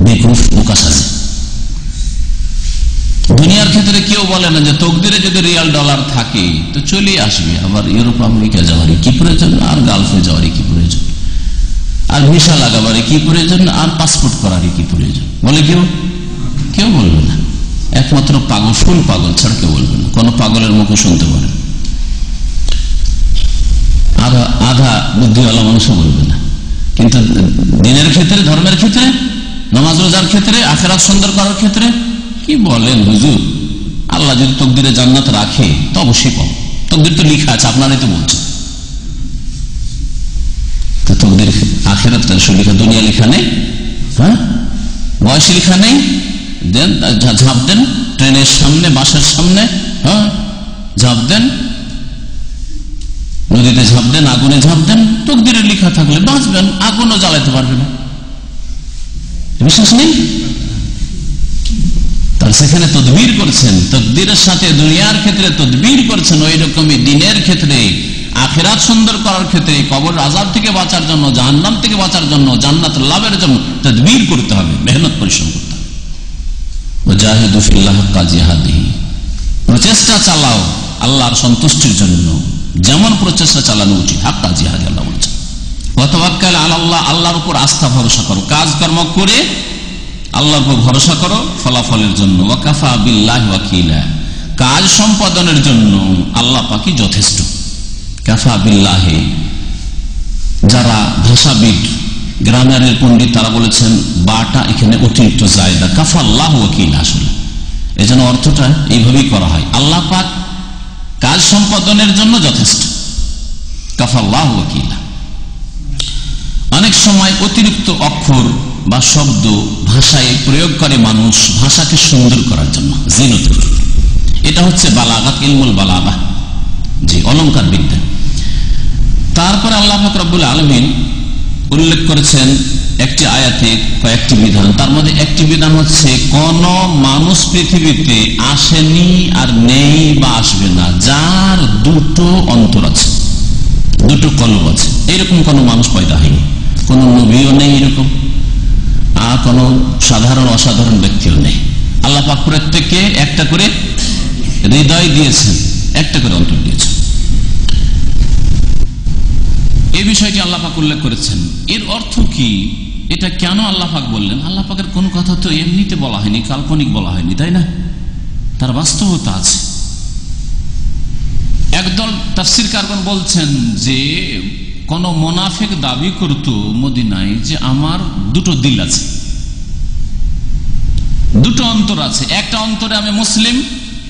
বেকুফ, বোকা সাজে। দুনিয়ার ক্ষেত্রে কেউ বলে না যে তকদিরে যদি রিয়াল ডলার থাকে তো চলে আসবে, আবার ইউরোপ আমেরিকা যাওয়ারই কি প্রয়োজন, আর গালফে যাওয়ারই কি প্রয়োজন, আর ভিসা লাগাবারই কি প্রয়োজন, আর পাসপোর্ট করারই কি প্রয়োজন, বলে কেউ বলবে না। একমাত্র পাগল, ফুল পাগল ছাড়া কেউ বলবে না। কোন পাগলের মুখে শুনতে পারে, আধা বুদ্ধিওয়ালা মানুষও বলবে না। কিন্তু দিনের ক্ষেত্রে, ধর্মের ক্ষেত্রে, নামাজ রোজার ক্ষেত্রে, আখিরাত সুন্দর করার ক্ষেত্রে কি বলেন হুজুর? আল্লাহ যদি তকদিরে জান্নাত রাখে তো অবশ্যই পাবো। তকদির তো লিখা আছে, আপনারাই তো বলছেন। তো তকদির আখিরাত লেখা, দুনিয়া লেখা নেই। হ্যাঁ, বয়সী লেখা নেই, দেন ঝাঁপ দেন ট্রেনের সামনে, বাসের সামনে, হ্যাঁ ঝাঁপ দেন, নদীতে ঝাঁপ দেন, আগুনে ঝাঁপ দেন, তকদিরে লেখা থাকলে বাঁচবেন, আগুনও জ্বালাতে পারবে না। বিশ্বাস নেই? তাহলে সেখানে তদবির করছেন, তকদিরের সাথে দুনিয়ার ক্ষেত্রে তদবির করছেন, ওই রকমই দিনের ক্ষেত্রে, আখিরাত সুন্দর করার ক্ষেত্রে, কবর আযাব থেকে বাঁচার জন্য, জাহান্নাম থেকে বাঁচার জন্য, জান্নাত লাভের জন্য তদবির করতে হবে, মেহনত পরিশ্রম করতে হবে। ওয়াজাহিদু ফিল্লাহি হাক্কা জিহাদিহি, প্রচেষ্টা চালাও আল্লাহর সন্তুষ্টির জন্য, যেমন প্রচেষ্টা চালানো উচিত, হাক্কা জিহাদি আল্লাহ বলছেন। ওয়া তাওয়াক্কাল আলাল্লাহ, আল্লাহর উপর আস্থা ভরসা করো, কাজকর্ম করে আল্লাহর উপর ভরসা করো ফলাফলের জন্য। ওয়া কাফা বিল্লাহি ওয়াকিলা, কাজ সম্পাদনের জন্য আল্লাহ পাকই যথেষ্ট। কাফা বিল্লাহি, যারা ভাষাবিদ, গ্রামারের পণ্ডিত, তারা বলেছেন বাটা এখানে অতিরিক্ত জায়দা, কাফা আল্লাহু ওয়াকিলা। আসলে এই জন্য অর্থটা এইভাবেই করা হয়, আল্লাহ পাক কাজ সম্পাদনের জন্য যথেষ্ট, কাফা আল্লাহু ওয়াকিলা। অনেক সময় অতিরিক্ত অক্ষর বা শব্দ ভাষায় প্রয়োগ করে মানুষ, ভাষাকে সুন্দর করার জন্য, জিনত। এটা হচ্ছে বালাগাত, ইলমুল বালাগা, জি, অলংকার বিদ্যা। তারপরে আল্লাহ পাক রব্বুল আলামিন উল্লেখ করেছেন একটি আয়াতে কয়েকটি বিধান, তার মধ্যে একটি বিধান হচ্ছে কোন মানুষ পৃথিবীতে আসেনি আর নেই বা আসবে না যার দুটো অন্তর আছে, দুটো কলব আছে। এইরকম কোন মানুষ পয়দা হয়নি, কোন নবীও নেই এরকম, আর কোন সাধারণ অসাধারণ ব্যক্তিও নেই। আল্লাহ পাক প্রত্যেককে একটা করে হৃদয় দিয়েছেন, একটা করে অন্তর দিয়েছেন। এই বিষয়টি আল্লাহ পাক উল্লেখ করেছেন। এর অর্থ কি, এটা কেন আল্লাহ পাক বললেন? আল্লাহ পাকের কোন কথা তো এমনিতে বলা হয়নি, কাল্পনিক বলা হয়নি, তাই না? তার বাস্তবতা আছে। একদল তাফসীরকারগণ বলছেন যে কোন মুনাফিক দাবি করত মদিনায় যে আমার দুটো দিল আছে, দুটো অন্তর আছে, একটা অন্তরে আমি মুসলিম,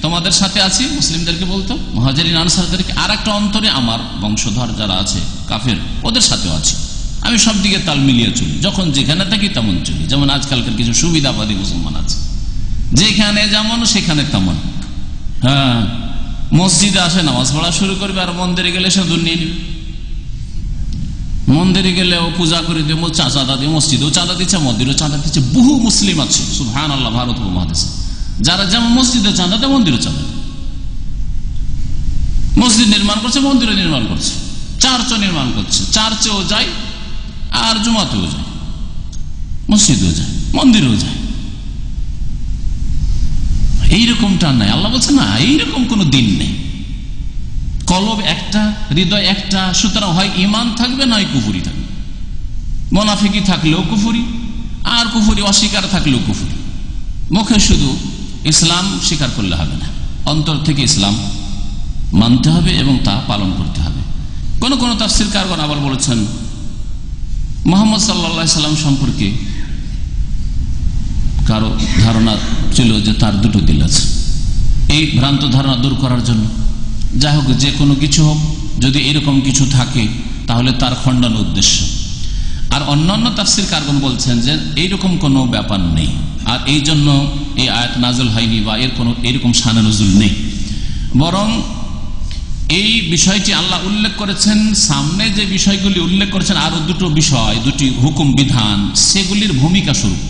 তোমাদের সাথে আছি, মুসলিমদেরকে বলতো, মুহাজিরিন আনসারদেরকে, আর একটা অন্তরে আমার বংশধর যারা আছে কাফের, ওদের সাথেও আছি। আমি সব দিকে তাল মিলিয়ে চলি, যখন যেখানে থাকি তেমন চলি। যেমন আজকালকার কিছু সুবিধাবাদী মুসলমান আছে, যেখানে যেমন সেখানে তেমন। হ্যাঁ, মসজিদে আসে নামাজ পড়া শুরু করবে, আর মন্দিরে গেলে সে দূর নিয়ে নিবে। মন্দিরে গেলে ও পূজা করে দেবো, চাঁদা দিয়ে, মসজিদেও চাঁদা দিচ্ছে, মন্দিরেও চাঁদা দিচ্ছে। বহু মুসলিম আছে সুবহানাল্লাহ ভারত উপমহাদেশে, যারা যেমন মসজিদে চাঁদা দেয়, মন্দিরও চাঁদা দেয়। মসজিদ নির্মাণ করছে, মন্দিরও নির্মাণ করছে, চার্চও নির্মাণ করছে, চার্চেও যায় আর জুমাতেও যায়, মসজিদেও যায়, মন্দিরেও যায়। এইরকমটা নাই, আল্লাহ বলছে না, এইরকম কোন দিন নেই। কলব একটা, হৃদয় একটা, সুতরাং হয় ইমান থাকবে নয় কুফরি থাকবে। মুনাফিকি থাকলেও কুফরি, আর কুফরি অস্বীকার থাকলেও কুফরি। মুখে শুধু ইসলাম স্বীকার করলে হবে না, অন্তর থেকে ইসলাম মানতে হবে এবং তা পালন করতে হবে। কোন কোন তাফসীরকারগণ আবার বলেছেন মুহাম্মদ সাল্লাল্লাহু আলাইহি সাল্লাম সম্পর্কে কারো ধারণা ছিল যে তার দুটো দিল আছে। এই ভ্রান্ত ধারণা দূর করার জন্য, যাই হোক, যে কোনো কিছু হোক, যদি এরকম কিছু থাকে তাহলে তার খণ্ডন উদ্দেশ্য। আর অন্যান্য তাফসীরকারগণ বলছেন যে এইরকম কোনো ব্যাপার নেই, আর এই জন্য এই আয়াত নাযিল হয়নি বা এর কোনো এরকম শানে নুজুল নেই। বরং এই বিষয়টি আল্লাহ উল্লেখ করেছেন, সামনে যে বিষয়গুলি উল্লেখ করেছেন আরো দুটো বিষয়, দুটি হুকুম বিধান, সেগুলির ভূমিকা স্বরূপ।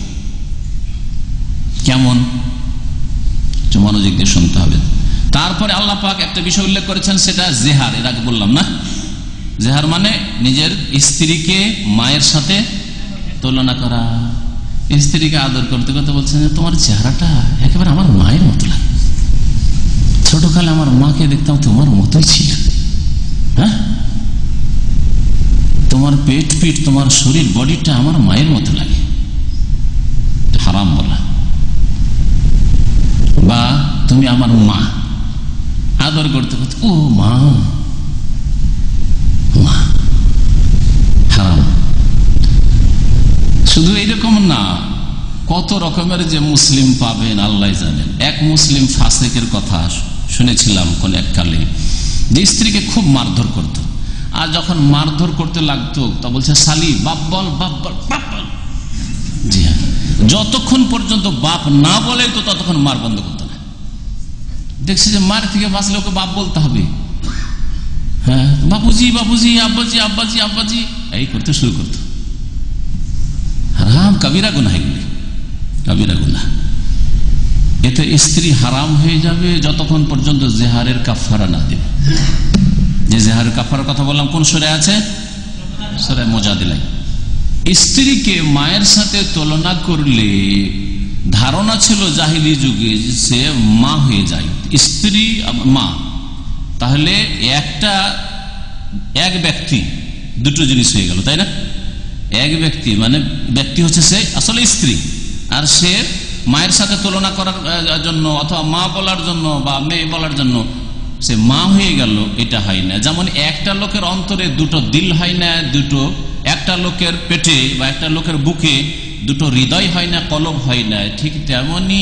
কেমন, মনোযোগ দিয়ে শুনতে হবে। তারপরে আল্লাহ পাক একটা বিষয় উল্লেখ করেছেন, সেটা জেহার। এর আগে বললাম না, জেহার মানে নিজের স্ত্রীকে মায়ের সাথে তুলনা করা। স্ত্রীকে আদর করতে করতে বলছেন যে তোমার চেহারাটা একেবারে আমার মায়ের মতো লাগে, ছোটকালে আমার মাকে দেখতাম তোমার মতোই ছিল। হ্যাঁ, তোমার পেট পিঠ, তোমার শরীর, বডিটা আমার মায়ের মতো লাগে। হারাম বলা। বা তুমি আমার মা, আদর করতে করতে ও মা, মা, হারাম। শুধু এইরকম না, কত রকমের যে মুসলিম পাবেন আল্লাহ জানেন। এক মুসলিম ফাসিকের কথা শুনেছিলাম কোন এককালে, যে স্ত্রীকে খুব মারধর করত, আর যখন মারধর করতে লাগতো তা বলছে শালি বাপ বল, বাপ বল, বাপ বল। জি হ্যাঁ, যতক্ষণ পর্যন্ত বাপ না বলে তো ততক্ষণ মার বন্ধ করতে না। দেখছি যে মার থেকে বাঁচলে ওকে বাপ বলতে হবে। হ্যাঁ, বাপুজি বাপুজি, আব্বাজি আব্বাজি আব্বাজি, এই করতে শুরু করতো। হারাম কাবিরা গুনাহ, এগুলি কাবিরা গুনাহ। এতে স্ত্রী হারাম হয়ে যাবে যতক্ষণ পর্যন্ত জেহারের কাফারা না দেবে। যে জেহারের কাফারার কথা বললাম কোন সূরা আছে? সূরা মুজাদিলা। স্ত্রীকে মায়ের সাথে তুলনা করলে ধারণা ছিল জাহিলি যুগে সে মা হয়ে যায়, স্ত্রী মা। তাহলে এক ব্যক্তি দুটো জিনিস হয়ে গেল, তাই না? এক ব্যক্তি মানে ব্যক্তি হচ্ছে সে আসলে স্ত্রী, আর সে মায়ের সাথে তুলনা করার জন্য অথবা মা বলার জন্য বা মেয়ে বলার জন্য সে মা হয়ে গেল, এটা হয় না। যেমন একটা লোকের অন্তরে দুটো দিল হয় না, একটা লোকের পেটে বা একটা লোকের বুকে দুটো হৃদয় হয় না, কলব হয় না, ঠিক তেমনি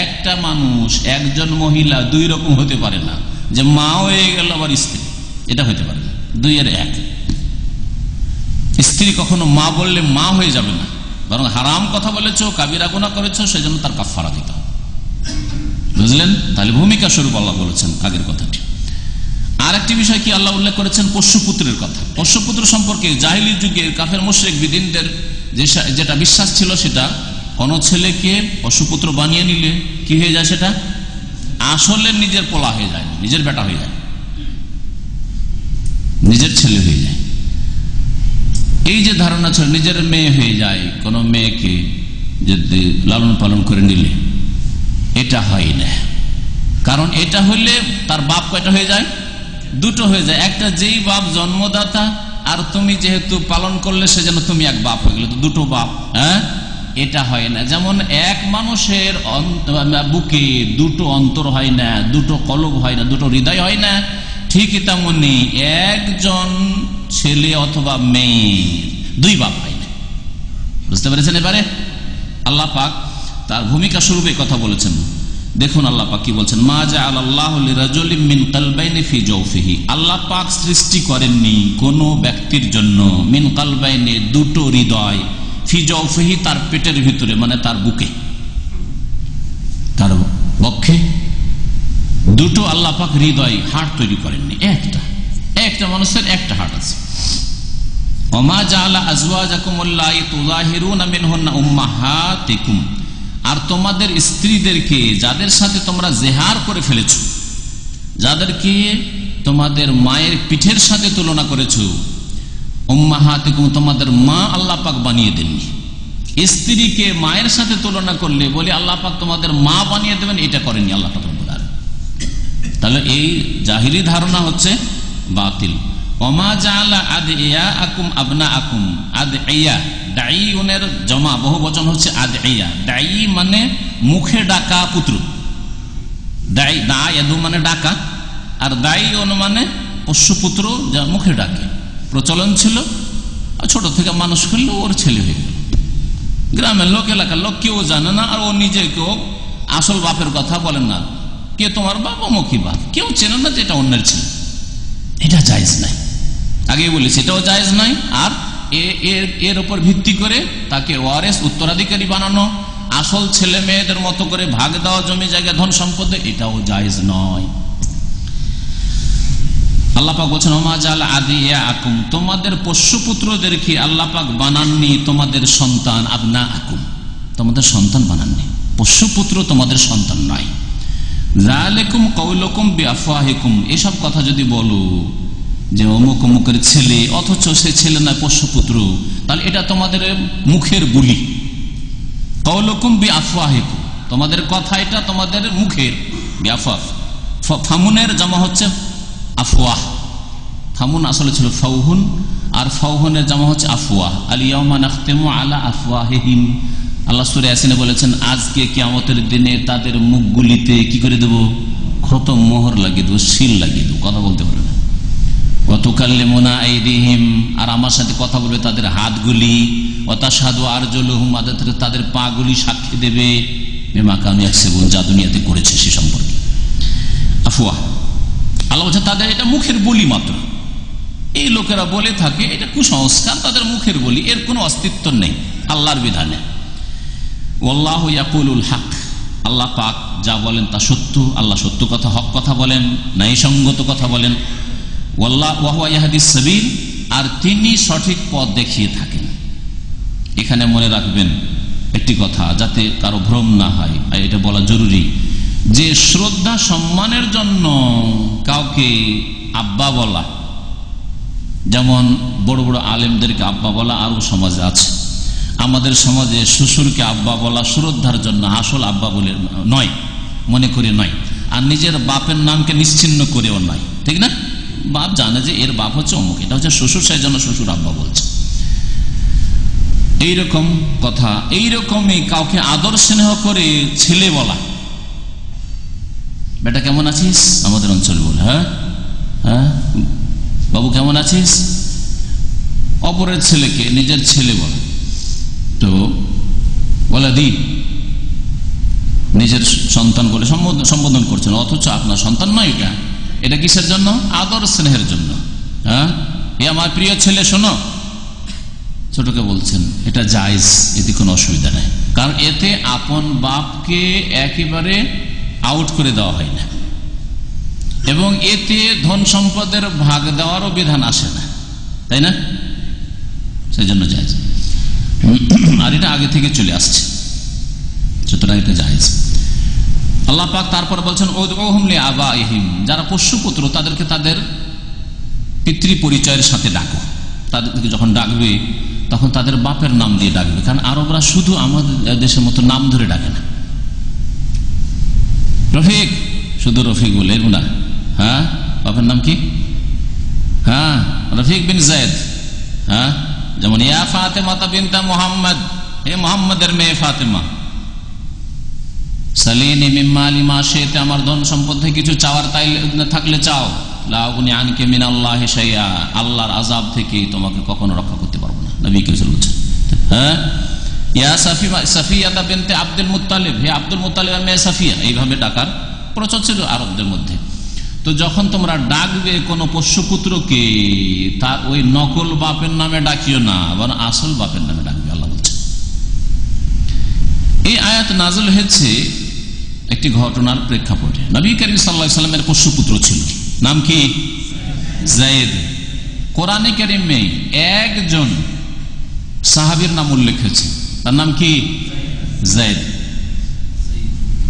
একটা মানুষ, একজন মহিলা দুই রকম হতে পারে না, যে মা হয়ে গেল আবার স্ত্রী, এটা হতে পারে না। দুইয়ের এক। স্ত্রী কখনো মা বললে মা হয়ে যাবে না, বরং হারাম কথা বলেছো, কাবিরা গুনাহ করেছো, সেই জন্য তার কাফারা দিতে হবে। বুঝলেন? তাহলে ভূমিকা স্বরূপ আল্লাহ বলেছেন আগের কথাটি। আর একটি বিষয় কি আল্লাহ উল্লেখ করেছেন? পোষ্যপুত্রের কথা। পোষ্যপুত্র সম্পর্কে জাহিলি যুগে কাফের মুশরিক বিদিনদের যেটা বিশ্বাস ছিল, সেটা কোন ছেলেকে পশুপুত্র বানিয়ে নিলে কি হয়ে যায়? সেটা আসলে নিজের পোলা হয়ে যায়, নিজের বেটা হয়ে যায়, নিজের ছেলে হয়ে যায়। এই যে ধারণা ছিল নিজের মেয়ে হয়ে যায়, কোন মেয়েকে যদি লালন পালন করে নিলে, এটা হয় না। কারণ এটা হইলে তার বাপ কয়টা হয়ে যায়? দুটো হয়ে যায়। একটা যেই বাপ জন্মদাতা, আর তুমি যেহেতু পালন করলে সেজন্য তুমি এক বাপ হয়ে গেলে, তো দুটো বাপ। হ্যাঁ, এটা হয় না। যেমন এক মানুষের বুকে দুটো অন্তর হয় না, দুটো কলব হয় না, দুটো হৃদয় হয় না, ঠিক তেমনি একজন ছেলে অথবা মেয়ে দুই বাপ হয় না। বুঝতে পেরেছেন? এবারে আল্লাহ পাক তার ভূমিকা স্বরূপে কথা বলেছেন। দেখুন আল্লাহ পাক কি বলছেন, মা জাআলাল্লাহু লিরাজুলিন মিন কালবাইনি ফি জাওফিহি। আল্লাহ পাক সৃষ্টি করেননি কোন ব্যক্তির জন্য মিন কালবাইনি দুটো হৃদয়, ফি জাওফিহি তার পেটের ভিতরে, মানে তার বুকে, তার বক্ষে দুটো আল্লাহ পাক হৃদয়, হাড় তৈরি করেননি। একটা মানুষের একটা হাড় আছে। ওমা জাআলা আজওয়াজাকুম আল্লাহি তুযাহিরুনা মিনহুন্না উম্মাহাতিকুম। আর তোমাদের স্ত্রীদেরকে যাদের সাথে তোমরা জেহার করে ফেলেছ, যাদেরকে তোমাদের মায়ের পিঠের সাথে তুলনা করেছো, উম্মাহাতিকুম তোমাদের মা আল্লাহ পাক বানিয়ে দেননি। স্ত্রীকে মায়ের সাথে তুলনা করলে বলি আল্লাহ পাক তোমাদের মা বানিয়ে দেবেন, এটা করেননি আল্লাহ পাক। তাহলে এই জাহিলি ধারণা হচ্ছে বাতিল। ওমা জাআলা আদইয়াকুম আবনাআকুম। আদইয়া দাঈউনের জমা বহু বচন হচ্ছে আদইয়া। দাঈ মানে মুখে ডাকা পুত্র, দাঈয়াদু মানে ডাকা, আর দাঈউন মানে পোষ্যপুত্র যা মুখে ডাকে। প্রচলন ছিল, ছোট থেকে মানুষ করলে ওর ছেলে হয়ে গেল। গ্রামের লোক, এলাকার লোক কেউ জানে না, আর ও নিজেকেও আসল বাপের কথা বলেন না, কে তোমার বাপ, অমুখী বাপ, কেউ চেনে না যেটা অন্যের ছিল। এটা জায়েজ নাই, আগে বলেছি, এটাও জায়েজ নাই। আর এর উপর ভিত্তি করে তাকে ওয়ারেস, উত্তরাধিকারী বানানো, আসল ছেলে মেয়েদের মতো করে ভাগ দেওয়া জমি জায়গা ধন সম্পদে, এটাও জায়েজ নয়। আল্লাহ পাক বলছেন, ওমা জাআলা আদিয়াকুম, তোমাদের পোষ্যপুত্রদেরকে আল্লাহ পাক বানাননি তোমাদের সন্তান, আবনাআকুম তোমাদের সন্তান বানাননি, পোষ্যপুত্র তোমাদের সন্তান নয়। যালিকুম কওলুকুম বিআফওয়াহিকুম। এসব কথা যদি বলো যে অমুক অমুকের ছেলে, অথচ সে ছেলে নয়, পোষ্যপুত্র, তাহলে এটা তোমাদের মুখের বুলি। কওলুকুম বিআফওয়াহিকুম, তোমাদের কথা এটা তোমাদের মুখের। বিআফওয়াহ, ফামুনের জামা হচ্ছে আফওয়াহ। ফামুন আসলে ছিল ফাউহুন, আর ফাউহুনের জামা হচ্ছে আফওয়াহ। আল ইয়াউমা নাখতিমু আলা আফওয়াহিহিম। আল্লাহ সূরা ইয়াসিনে বলেছেন, আজকে কিয়ামতের দিনে তাদের মুখগুলিতে কি করে দেব? খতম, মোহর লাগিয়ে দেবো, সিল লাগিয়ে দেবো, কথা বলতে পারবে না। ওয়া তুকাল্লিমুনা আইদিহিম, আর আমার সাথে কথা বলবে তাদের হাতগুলি। ওয়া তাশহাদু আরজুলুহুম, তাদের পাগুলি সাক্ষী দেবে বিমা কানু ইয়াকসিবুন, যা দুনিয়াতে করেছে সে সম্পর্কে। আফওয়াহ, আল্লাহ বলছেন তাদের এটা মুখের বলি মাত্র। এই লোকেরা বলে থাকে, এটা কুসংস্কার, তাদের মুখের বলি, এর কোনো অস্তিত্ব নেই আল্লাহর বিধানে। ওয়াল্লাহু ইয়াকুলুল হক, আল্লাহ পাক যা বলেন তা সত্য, আল্লাহ সত্য কথা হক কথা বলেন, ন্যায়সঙ্গত কথা বলেন। ওয়াল্লাহু ওয়া হুয়া ইয়াহদিস সাবিল, আর তিনি সঠিক পথ দেখিয়ে থাকেন। এখানে মনে রাখবেন একটি কথা, যাতে কারো ভ্রম না হয়, এটা বলা জরুরি, যে শ্রদ্ধা সম্মানের জন্য কাউকে আব্বা বলা, যেমন বড় বড় আলেমদেরকে আব্বা বলা আরো সমাজে আছে, আমাদের সমাজে শ্বশুরকে আব্বা বলা শ্রদ্ধার জন্য, আসল আব্বা বলে নয়, মনে করে নয়, আর নিজের বাপের নামকে নিশ্চিহ্ন করেও নয়, ঠিক না? বাপ জানে যে এর বাপ হচ্ছে অমুক, এটা হচ্ছে শ্বশুর, সেই জন্য শ্বশুর আব্বা বলছে, এইরকম কথা। এইরকমই কাউকে আদর স্নেহ করে ছেলে বলা, বেটা কেমন আছিস, আমাদের অঞ্চলে বলে, হ্যাঁ হ্যাঁ বাবু কেমন আছিস, অপরের ছেলেকে নিজের ছেলে বলে, তো বলে দি, নিজের সন্তান বলে সম্বোধন করছেন, অথচ আপনার সন্তান নয়। এটা কিসের জন্য? আদর স্নেহের জন্য। হ্যাঁ, এ আমার প্রিয় ছেলে, শোনো, ছোটকে বলছেন, এটা জায়েজ, এতে কোনো অসুবিধা নেই, কারণ এতে আপন বাপকে একেবারে আউট করে দেওয়া হয় না, এবং এতে ধন সম্পদের ভাগ দেওয়ারও বিধান আসে না, তাই না? সেই জন্য জায়েজ, আর এটা আগে থেকে চলে আসছে, সুতরাং এটা জায়েজ। আল্লাহ পাক তারপর বলছেন, উদউহুম লিআবাইহিম, যারা পোষ্যপুত্র তাদেরকে তাদের পিতৃ পরিচয়ের সাথে ডাকো। তাদেরকে যখন ডাকবে তখন তাদের বাপের নাম দিয়ে ডাকবে, কারণ আরবরা শুধু আমাদের দেশের মতো নাম ধরে ডাকে না, রফিক শুধু রফিক বলে না, হ্যাঁ বাপের নাম কি, হ্যাঁ রফিক বিন যায়েদ, হ্যাঁ যেমন ইয়া ফাতেমা বিনতে মুহাম্মদ, হে মুহাম্মদের মেয়ে ফাতেমা, সালিনি মিন মালি মা শি'তা, আমার ধন সম্পদ থেকে কিছু চাওয়ার তাই থাকলে চাও, লা উগনি আনকা মিনাল্লাহি শাইআ, আল্লাহর আযাব থেকে তোমাকে কখনো রক্ষা করতে পারবো না, নবী কে বলছেন। হ্যাঁ, ইয়া সাফিয়া বিনতে আব্দুল মুত্তালিব, হে আব্দুল মুত্তালিবের মেয়ে সাফিয়া, এইভাবে ডাকার প্রচলন ছিল আরবদের মধ্যে। তো যখন তোমরা ডাকবে কোনো পোষ্যপুত্রকে, তার ওই নকল বাপের নামে ডাকিও না, বরং আসল বাপের নামে ডাকবে, আল্লাহ বলছে। এই আয়াত নাযিল হয়েছে একটি ঘটনার প্রেক্ষাপটে। নবী করিম সাল্লাল্লাহু আলাইহি ওয়াসাল্লামের পোষ্যপুত্র ছিল, নাম কি? যায়েদ। কোরআনে কারিমে একজন সাহাবীর নাম উল্লেখ হয়েছে, তার নাম কি? যায়েদ।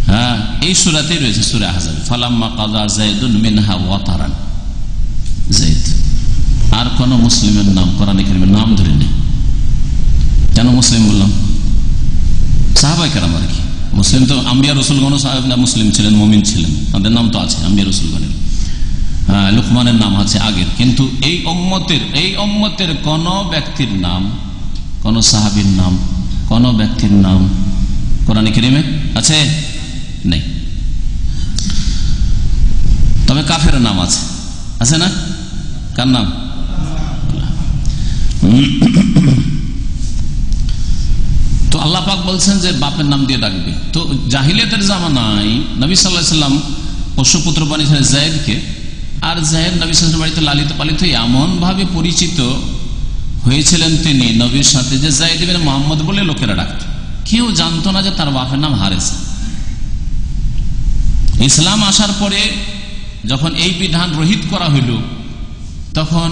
হ্যাঁ, এই সূরাতেই রয়েছে, সূরা আহজাব, ফালাম্মা কাযা যায়েদুন মিনহা ওয়াতারান, যায়েদ। আর কোন মুসলিমের নাম কোরআনে কারিমের নাম ধরে নেই। কেন মুসলিম বললাম? সাহাবায়ে কেরাম আর কি, মুসলিম তো আম্বিয়া রাসূলগণ মুসলিম ছিলেন, মুমিন ছিলেন, তাদের নাম তো আছে আম্বিয়া রাসূলগণের। হ্যাঁ, লুকমানের নাম আছে আগের, কিন্তু এই উম্মতের কোন ব্যক্তির নাম, কোন সাহাবীর নাম, কোন ব্যক্তির নাম কোরআনে কারিমে আছে? নেই। তবে কাফের নাম আছে, আছে না? কার নাম? তো আল্লাহ পাক বলছেন যে বাপের নাম দিয়ে ডাকবে। তো জাহিলিয়াতের জামানায় নবী সাল্লাল্লাহু আলাইহি ওয়াসাল্লাম পশুপুত্র বানিয়েছিলেন যায়েদকে, আর যায়েদ নবী সাল্লাল্লাহু আলাইহি ওয়াসাল্লাম বাড়িতে লালিত পালিত এমন ভাবে পরিচিত হয়েছিলেন তিনি নবীর সাথে, যে যায়েদ ইবনে মুহাম্মদ বলে লোকেরা ডাকত, কেউ জানতো না যে তার বাপের নাম হারেসা। ইসলাম আসার পরে যখন এই বিধান রহিত করা হইল, তখন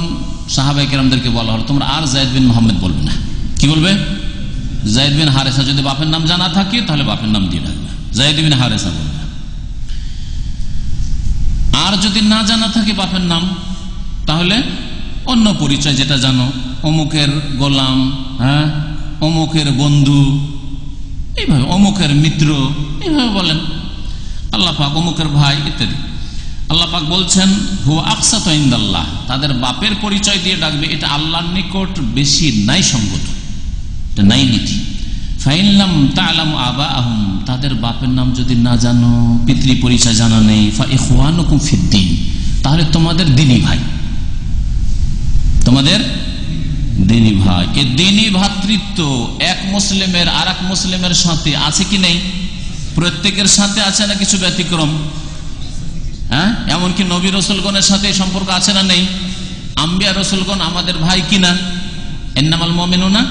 সাহাবায়ে কেরামদেরকে বলা হলো, তোমরা আর যায়েদ বিন মুহাম্মদ বলবে না। কি বলবে? যায়েদ বিন হারেসা। যদি বাপের নাম জানা থাকে তাহলে বাপের নাম দিয়ে ডাকবে, যায়েদ বিন হারেসা বলবে। আর যদি না জানা থাকে বাপের নাম, তাহলে অন্য পরিচয় যেটা জানো, অমুকের গোলাম, হ্যাঁ অমুকের বন্ধু, এইভাবে অমুকের মিত্র, এইভাবে বলেন। আল্লাহ পাক অমুকের ভাই ইত্যাদি। আল্লাহ পাক বলছেন, হুয়া আকসাতু ইনদাল্লাহ, তাদের বাপের পরিচয় দিয়ে ডাকবে, এটা আল্লাহর নিকট বেশি নাই সঙ্গত, এটা নাই নীতি। ফাইনলাম তা'লামু আবাআহুম, তাদের বাপের নাম যদি না জানো, পিতৃ পরিচয় জানা নেই, ফা ইখওয়ানুকুম ফিদ্দীন, তাহলে তোমাদের দ্বীনি ভাই, তোমাদের দ্বীনি ভাই। এই দ্বীনি ভ্রাতৃত্ব এক মুসলিমের আর এক মুসলিমের সাথে আছে কি নেই? প্রত্যেকের সাথে আছে না কিছু ব্যতিক্রম? হ্যাঁ, এমনকি নবী রাসূলগণের সাথে সম্পর্ক আছে না নেই? আম্বিয়া রাসূলগণ আমাদের ভাই কিনা? ইন্নামাল মুমিনুনা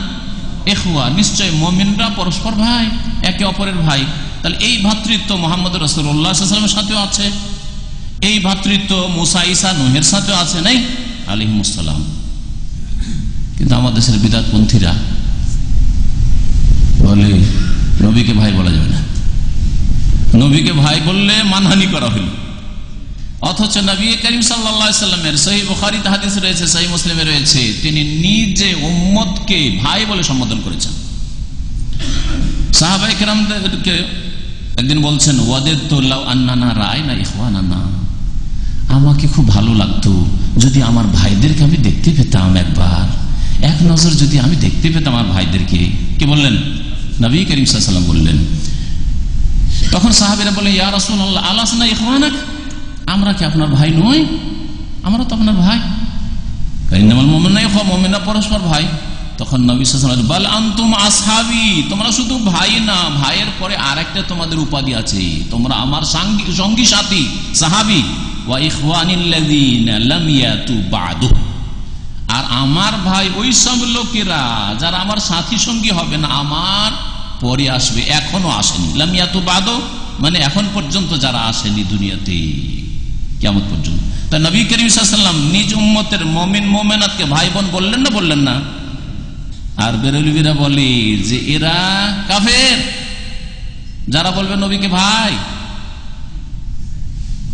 ইখওয়া, নিশ্চয় মুমিনরা পরস্পর ভাই, একে অপরের ভাই। তাহলে এই ভ্রাতৃত্ব মুহাম্মদ রাসূলুল্লাহ সাল্লাল্লাহু আলাইহি ওয়াসাল্লামের সাথেও আছে, এই ভ্রাতৃত্ব মুসা ঈসা নূহের সাথেও আছে, নাই আলাইহিমুস সালাম। কিন্তু আমাদের দেশের বিদআতপন্থীরা বলে নবীকে ভাই বলা যাবে না, নবীকে ভাই বললে মানহানি করা হইল। অথচ নবী করিম সাল্লাল্লাহু আলাইহি ওয়াসাল্লামের সহিহ বুখারীতে হাদিস রয়েছে, সহিহ মুসলিমে রয়েছে, তিনি নিজে উম্মতকে ভাই বলে সম্বোধন করেছেন। সাহাবায়ে কেরামদেরকে একদিন বলছেন, ওয়াদাতু লাউ আন্নানা রাআইনা ইখওয়ানানা, আমাকে খুব ভালো লাগতো যদি আমার ভাইদেরকে আমি দেখতে পেতাম, একবার এক নজর যদি আমি দেখতে পেতাম আমার ভাইদেরকে। কি বললেন? নবী করিম সাল্লাল্লাহু আলাইহি ওয়াসাল্লাম বললেন। তখন সাহাবীরা বলে, ইয়া রাসূলুল্লাহ আলাসনা ইখওয়ানাক, আমরা কি আপনার ভাই নই? আমরা তো আপনার ভাই। ইন্নামাল মুমিনুনা ইখওয়া, মুমিনরা পরস্পর ভাই। তখন নবী সাল্লাল্লাহু আলাইহি ওয়াসাল্লাম, বাল আনতুম আসহাবি, তোমরা শুধু ভাই না, ভাইয়ের পরে আরেকটা তোমাদের উপাধি আছে, তোমরা আমার সঙ্গী সাথী সাহাবী। ওয়া ইখওয়ানিল্লাযীনা লাম ইয়াতু বা'দু, আর আমার ভাই ওই সব লোকেরা যারা আমার সাথী সঙ্গী হবে না, আমার পরে আসবে, এখনো আসেনি। লাম ইয়াতু বা'দু মানে এখন পর্যন্ত যারা আসেনি দুনিয়াতে কিয়ামত পর্যন্ত। তা নবী করিম সাল্লাল্লাহু আলাইহি ওয়াসাল্লাম নিজ উম্মতের মুমিন মুমিনাতকে ভাই বোন বললেন না, বললেন না? আর বেরেলভিরা বলে যে এরা কাফের যারা বলবে নবীকে ভাই।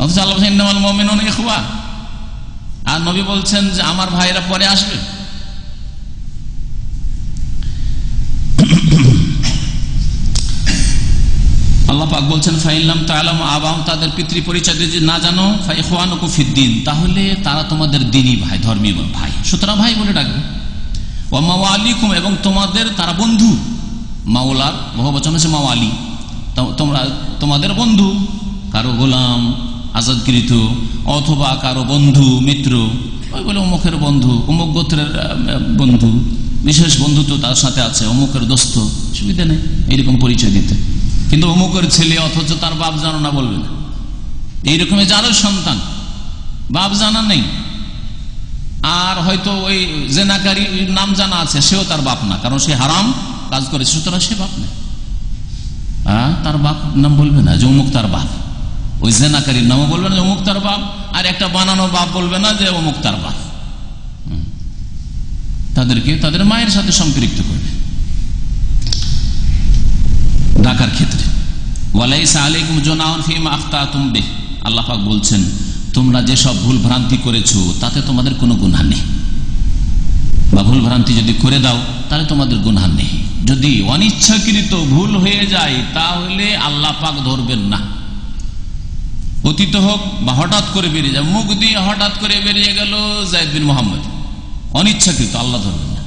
অথচ আল্লাহ বলেন ইন্নামাল মুমিনুনা ইখওয়া, আর নবী বলছেন যে আমার ভাইরা পরে আসবে। আল্লাহ পাক বলছেন, ফাইল্লাম তাআলামু আবাহুম, তাদের পিতৃ পরিচয় যদি না জানো, ফাইখওয়ানুকুম ফিদ্দিন, তাহলে তারা তোমাদের দ্বীনি ভাই, ধর্মীয় ভাই, সুতরাং ভাই বলে ডাকবে। ওয়া মাওয়ালিকুম, এবং তোমাদের তারা বন্ধু। মাওলার বহুবচন হচ্ছে মাওয়ালি, তোমরা তোমাদের বন্ধু, কারো গোলাম আজাদকৃত, অথবা কারো বন্ধু মিত্র, ওই বলে অমুকের বন্ধু, অমুক গোত্রের বন্ধু, বিশেষ বন্ধু তো তার সাথে আছে, অমুকের দোস্ত, সুবিধা নেই এইরকম পরিচয় দিতে। কিন্তু অমুকের ছেলে অথচ তার বাপ জানো না বলবে না। এইরকমের যারও সন্তান বাপ জানা নেই, আর হয়তো ওই জেনাকারী নাম জানা আছে, সেও তার বাপ না, কারণ সে হারাম কাজ করেছে, সুতরাং সে বাপ না। তার বাপ নাম বলবে না যে অমুক তার বাপ, ওই জেনাকারীর নামও বলবে না যে অমুক তার বাপ, আর একটা বানানো বাপ বলবে না যে অমুক তার বাপ। তাদেরকে তাদের মায়ের সাথে সম্পৃক্ত করবে ডাকার ক্ষেত্রে। ওয়ালাইসা আলাইকুম জুনাহুন ফীমা আখতাতুম বিহি, আল্লাহ পাক বলছেন তোমরা যেসব ভুল ভ্রান্তি করেছো তাতে তোমাদের কোনো গুনাহ নেই, বা ভুল ভ্রান্তি যদি করে দাও তাহলে তোমাদের গুনাহ নেই। যদি অনিচ্ছাকৃত ভুল হয়ে যায় তাহলে আল্লাহ পাক ধরবেন না। অতীত হোক বা হঠাৎ করে বেরিয়ে যায়, মুখ দিয়ে হঠাৎ করে বেরিয়ে গেল যায়েদ বিন মুহাম্মদ, অনিচ্ছাকৃত, আল্লাহ ধরবেন না।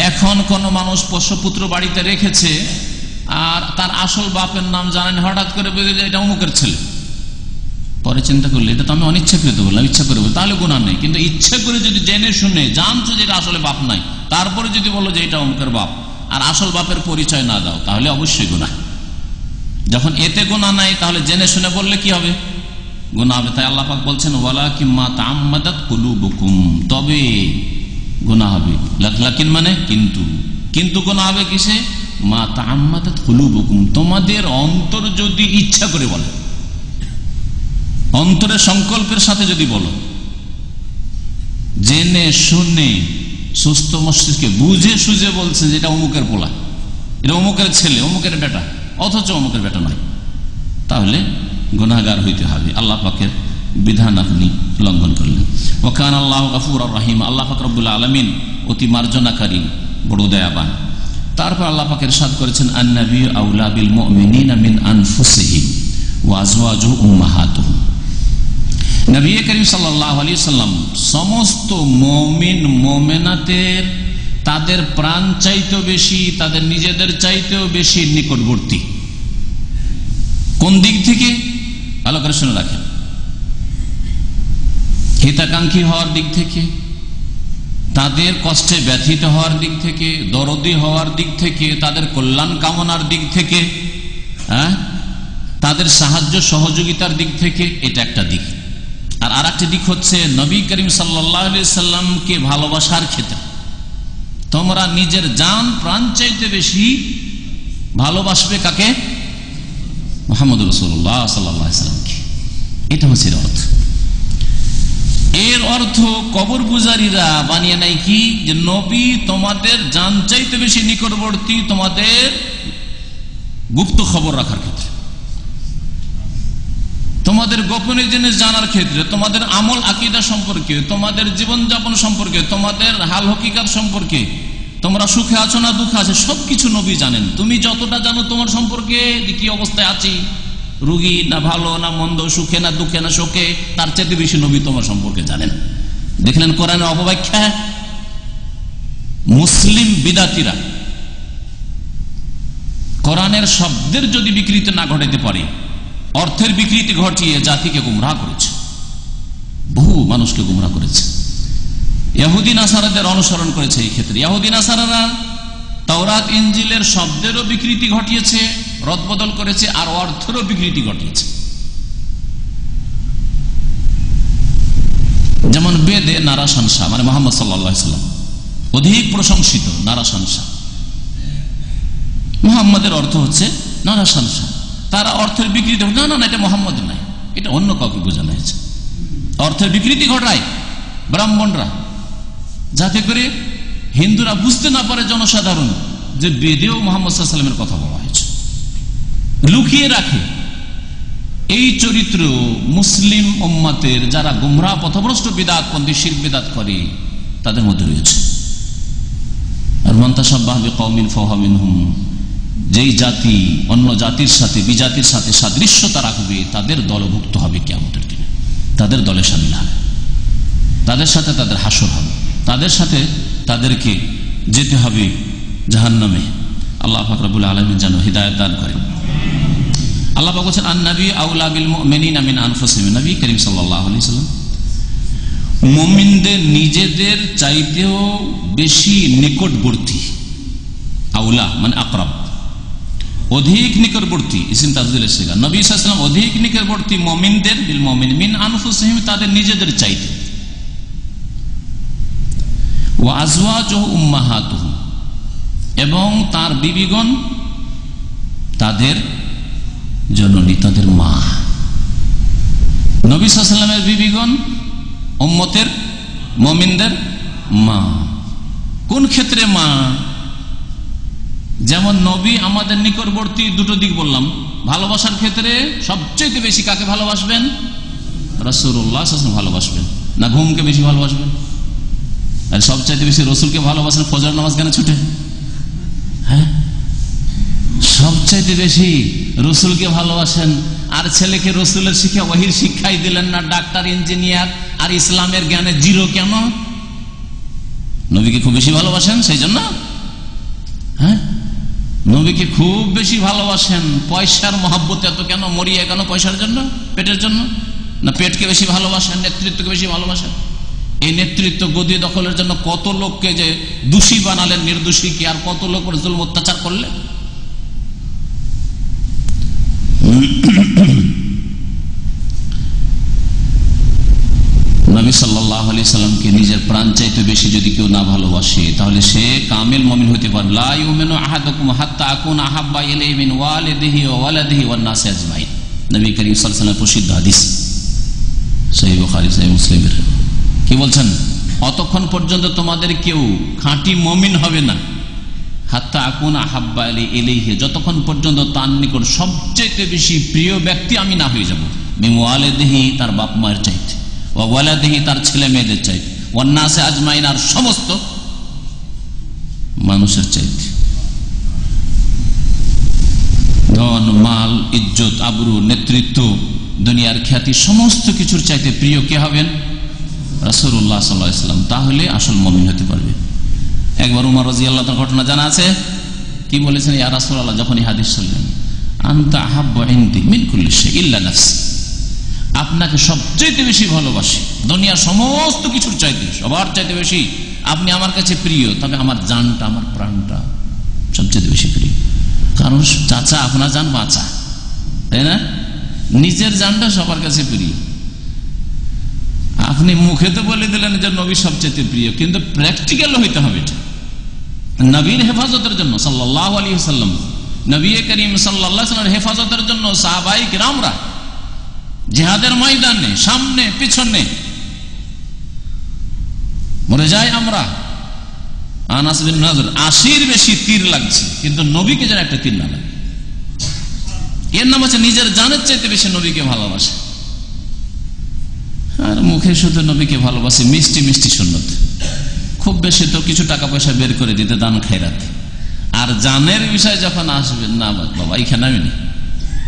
এখন কোন মানুষ পোষ্যপুত্র বাড়িতে রেখেছে আর তার আসল বাপের নাম জানেন, হঠাৎ করে বেরিয়ে যায় এটা অমুকের ছেলে, পরে চিন্তা করলে এটা তো আমি অনিচ্ছাকৃত বললাম, ইচ্ছা করে বললাম, তাহলে গুনাহ নেই। কিন্তু ইচ্ছা করে যদি জেনে শুনে জানছো যে এটা আসলে বাপ নাই, তারপরে যদি বলো যে এটা অমুকের বাপ, আর আসল বাপের পরিচয় না দাও, তাহলে অবশ্যই গুনাহ। যখন এতে গুনাহ নাই তাহলে জেনে শুনে বললে কি হবে? গুনাহ হবে। তাই আল্লাহ পাক বলছেন ওয়ালাকিন মা তাআম্মাদাত কুলুবুকুম, তবে গুনাহ হবে। লাকিন মানে কিন্তু, কিন্তু গুনাহ হবে কিসে? মা তাআম্মাদাত কুলুবুকুম, তোমাদের অন্তর যদি ইচ্ছা করে বলে, অন্তরের সংকল্পের সাথে যদি বলো, জেনে শুনে সুস্থ মস্তিষ্কে বুঝে সুঝে বলছেন যেটা অমুকের পোলা, এটা অমুকের ছেলে, অমুকের বেটা, অথচ অমুকের বেটা নয়, তাহলে গুনাহগার হইতে হবে। আল্লাহ পাকের বিধান আপনি লঙ্ঘন করলেন। ওয়া কানা আল্লাহু গফুরুর রহিম, আল্লাহ পাক রব্বুল আলামিন অতি মার্জনাকারী, বড় দয়াবান। তারপর আল্লাহ পাক ইরশাদ করেছেন আন-নাবিয়্যু আউলা বিল মুমিনিনা মিন আনফুসিহিম ওয়া আজওয়াজুহু উম্মাহাতুহুম, নবী করিম সাল্লাল্লাহু আলাইহি ওয়াসাল্লাম সমস্ত মুমিন মুমিনাতের তাদের প্রাণ চাইতেও বেশি, তাদের নিজেদের চাইতেও বেশি নিকটবর্তী। কোন দিক থেকে? ভালো করে শুনে রাখেন, হিতাকাঙ্ক্ষী হওয়ার দিক থেকে, তাদের কষ্টে ব্যথিত হওয়ার দিক থেকে, দরদি হওয়ার দিক থেকে, তাদের কল্যাণ কামনার দিক থেকে, তাদের সাহায্য সহযোগিতার দিক থেকে, এটা একটা দিক। আর আরেকটা দিক হচ্ছে নবী করিম সাল্লাল্লাহু আলাইহি সাল্লামকে ভালোবাসার ক্ষেত্রে তোমরা নিজের জান প্রাণ চাইতে বেশি ভালোবাসবে কাকে? মুহাম্মদ রাসূলুল্লাহ সাল্লাল্লাহু আলাইহি ওয়াসাল্লামকে। এটা হচ্ছে অর্থ। এর অর্থ কবর পূজারীরা বানিয়ে নেয় কি, যে নবী তোমাদের জান চাইতে বেশি নিকটবর্তী তোমাদের গুপ্ত খবর রাখার ক্ষেত্রে, তোমাদের গোপনীয় জিনিস জানার ক্ষেত্রে, তোমাদের আমল আকীদা সম্পর্কে, তোমাদের জীবনযাপন সম্পর্কে, তোমাদের হাল হকিকত সম্পর্কে, তোমরা সুখে আছো না দুঃখে আছো সবকিছু নবী জানেন। তুমি যতটা জানো তোমার সম্পর্কে, কি অবস্থায় আছি, রোগী না ভালো না মন্দ, সুখে না দুঃখে না শোকে, তার চাইতে বেশি নবী তোমার সম্পর্কে জানেন। দেখলেন কোরআনের অপব্যাখ্যা। মুসলিম বিদাতিরা কোরআনের শব্দের যদি বিকৃতি না ঘটাতে পারে, অর্থের বিকৃতি ঘটিয়ে জাতিকে গুমরাহ করেছে, বহু মানুষকে গুমরাহ করেছে। ইহুদি নাসারাদের অনুসরণ করেছে। এই ক্ষেত্রে ইহুদি নাসারারা তাওরাত ইনজিলের শব্দেরও বিকৃতি ঘটিয়েছে, রদবদল করেছে, আর অর্থেরও বিকৃতি ঘটিয়েছে। যেমন বেদে নারাশংসা মানে মুহাম্মদ সাল্লাল্লাহু আলাইহি ওয়াসাল্লাম অধিক প্রশংসিত, নারাশংসা মুহাম্মাদের অর্থ হচ্ছে নারাশংসা। তারা অর্থের বিকৃতি, না না এটা মুহাম্মদ নাই, এটা অন্য কাউকে বোঝানো হয়েছে। অর্থের বিকৃতি ঘটায় ব্রাহ্মণরা, যাতে করে হিন্দুরা বুঝতে না পারে জনসাধারণ যে বেদেও মুহাম্মদ সাল্লাল্লাহু আলাইহি ওয়াসাল্লামের কথা বলা হয়েছে, লুকিয়ে রাখে। এই চরিত্র মুসলিম উম্মতের যারা গুমরাহ পথভ্রষ্ট বিদআতপন্থী শিরক বিদআত করে তাদের মধ্যে রয়েছে। আর মান তাশাব্বাহা বিকওমিন ফাহুয়া মিনহুম, যেই জাতি অন্য জাতির সাথে বিজাতির সাথে সাদৃশ্যতা রাখবে তাদের দলভুক্ত হবে কিয়ামতের দিনে, তাদের দলে শামিল হবে, তাদের সাথে তাদের হাসর হবে, তাদের সাথে তাদেরকে যেতে হবে জাহান্নামে। আল্লাহ পাক রব্বুল আলামিন যেন হিদায়াত দান করেন। আল্লাহ পাক বলেছেন আন-নবী আউলা বিল মুমিনিনা মিন আনফুসিহিম, নবী করিম সাল্লাল্লাহু আলাইহি ওয়াসাল্লাম মুমিনদের নিজেদের চাইতেও বেশি নিকটবর্তী। আউলা মানে আকরাব, অধিক নিকটবর্তী, ইসম তাফজিলের সিগা। নবী সাল্লাল্লাহু আলাইহি ওয়াসাল্লাম অধিক নিকটবর্তী মুমিনদের, বিল মুমিন মিন আনফুসিহিম তাদের নিজেদের চাইতে। ওয়া আজওয়াজুহু উম্মাহাতুহুম, এবং তার বিবিগণ তাদের জননী, তাদের মা। নবী সাল্লাল্লাহু আলাইহি ওয়াসাল্লামের বিবিগণ উম্মতের মুমিনদের মা। কোন ক্ষেত্রে মা? যেমন নবী আমাদের নিকটবর্তী, দুটো দিক বললাম। ভালোবাসার ক্ষেত্রে সবচেয়ে বেশি কাকে ভালোবাসবেন? রাসূলুল্লাহ সাল্লাল্লাহু আলাইহি ওয়াসাল্লাম ভালোবাসবেন না ঘুমকে বেশি ভালোবাসবেন? আর সবচাইতে বেশি রসুলকে ভালোবাসেন ফজর নামাজ কেন ছুটে? হ্যাঁ, সবচাইতে বেশি রসুলকে ভালোবাসেন। আর ছেলেকে রসুলের শিক্ষা ওয়াহির শিক্ষাই দিলেন না, ডাক্তার ইঞ্জিনিয়ার, আর ইসলামের জ্ঞানে জিরো কেন? নবীকে খুব বেশি ভালোবাসেন সেই জন্য। হ্যাঁ, নবীকে খুব বেশি ভালোবাসেন। পয়সার মহব্বত এত কেন? মরিয়া কেন পয়সার জন্য, পেটের জন্য? না পেটকে বেশি ভালোবাসেন, নেতৃত্বকে বেশি ভালোবাসেন? এই নেতৃত্ব গদি দখলের জন্য কত লোককে যে দোষী বানালেন, নির্দোষীকে, আর কত লোক জুলম অত্যাচার করলেন। নবী সাল্লাল্লাহু আলাইহি সাল্লামকে নিজের প্রাণ চাইতে বেশি যদি কেউ না ভালোবাসে তাহলে সে কামিল মুমিন হতে পারে। লা ইউমিনু আহাদুকুম হাত্তা আকুনা আহাব্বা ইলাইহি মিন ওয়ালিদিহি ওয়া ওয়ালাদিহি ওয়ান নাসি আজমাইন, নবী করিম সাল্লাল্লাহু আলাইহি ওয়াসাল্লামের প্রসিদ্ধ হাদিস, সহিহ বুখারী সহিহ মুসলিমের। কি বলছেন? অতক্ষণ পর্যন্ত তোমাদের কেউ খাঁটি মুমিন হবে না, হাত্তা আকুনা আহাব্বা ইলাইহি, যতক্ষণ পর্যন্ত তার নিকট সবচেয়ে বেশি প্রিয় ব্যক্তি আমি না হয়ে যাব। মিন ওয়ালিদিহি, তার বাপ মায়ের চাইতে, ওয়া ওয়ালাদিহি, তার ছেলে মেয়েদের চাইতে, ওয়ান নাসি আজমাইন, আর সমস্ত মানুষের চাইতে। ধন মাল ইজ্জত আবরু নেতৃত্ব দুনিয়ার খ্যাতি সমস্ত কিছুর চাইতে প্রিয় কে হবেন? রাসূলুল্লাহ সাল্লাল্লাহু আলাইহি ওয়াসাল্লাম। তাহলে আসল মুমিন হতে পারবে। একবার উমর রাদিয়াল্লাহু তাআলার ঘটনা জানা আছে। কি বলেছেন? ইয়া রাসূলুল্লাহ, যখন এই হাদিস শুনলেন, আনতা আহাব্বু ইনদি মিন কুল্লি শাই ইল্লা নাফসি, আপনাকে সবচেয়ে বেশি ভালোবাসি দুনিয়ার সমস্ত কিছুর চাইতে, সবার চাইতে বেশি আপনি আমার কাছে প্রিয়, তবে আমার জানটা, আমার প্রাণটা সবচেয়ে বেশি প্রিয়। কারণ চাচা আপনার জান বাঁচা, তাই না? নিজের জানটা সবার কাছে প্রিয়। আপনি মুখে তো বলে দিলেন যে নবী সবচেয়ে প্রিয়, কিন্তু প্র্যাকটিক্যাল হইতে হবে এটা নবীর হেফাজতের জন্য। সাল্লাল্লাহু আলাইহি ওয়াসাল্লাম নবী করিম সাল্লাল্লাহু আলাইহি ওয়াসাল্লামের হেফাজতের জন্য সাহাবায়ে কিরামরা জিহাদের ময়দানে সামনে পিছনে মরে যায়। আমরা আনাস বিন নাজর 80-র বেশি তীর লাগছে, কিন্তু নবীকে যেন একটা তীর না লাগে। এর নাম হচ্ছে নিজের জানের চাইতে বেশি নবীকে ভালোবাসে। আর মুখে শুধু নবীকে ভালোবাসে, মিষ্টি মিষ্টি সুন্নত, খুব বেশি তো কিছু টাকা পয়সা বের করে দিতে, দান খায়রাত। আর জানের বিষয় যখন আসবে, না বাবা এইখানে আমি নেই।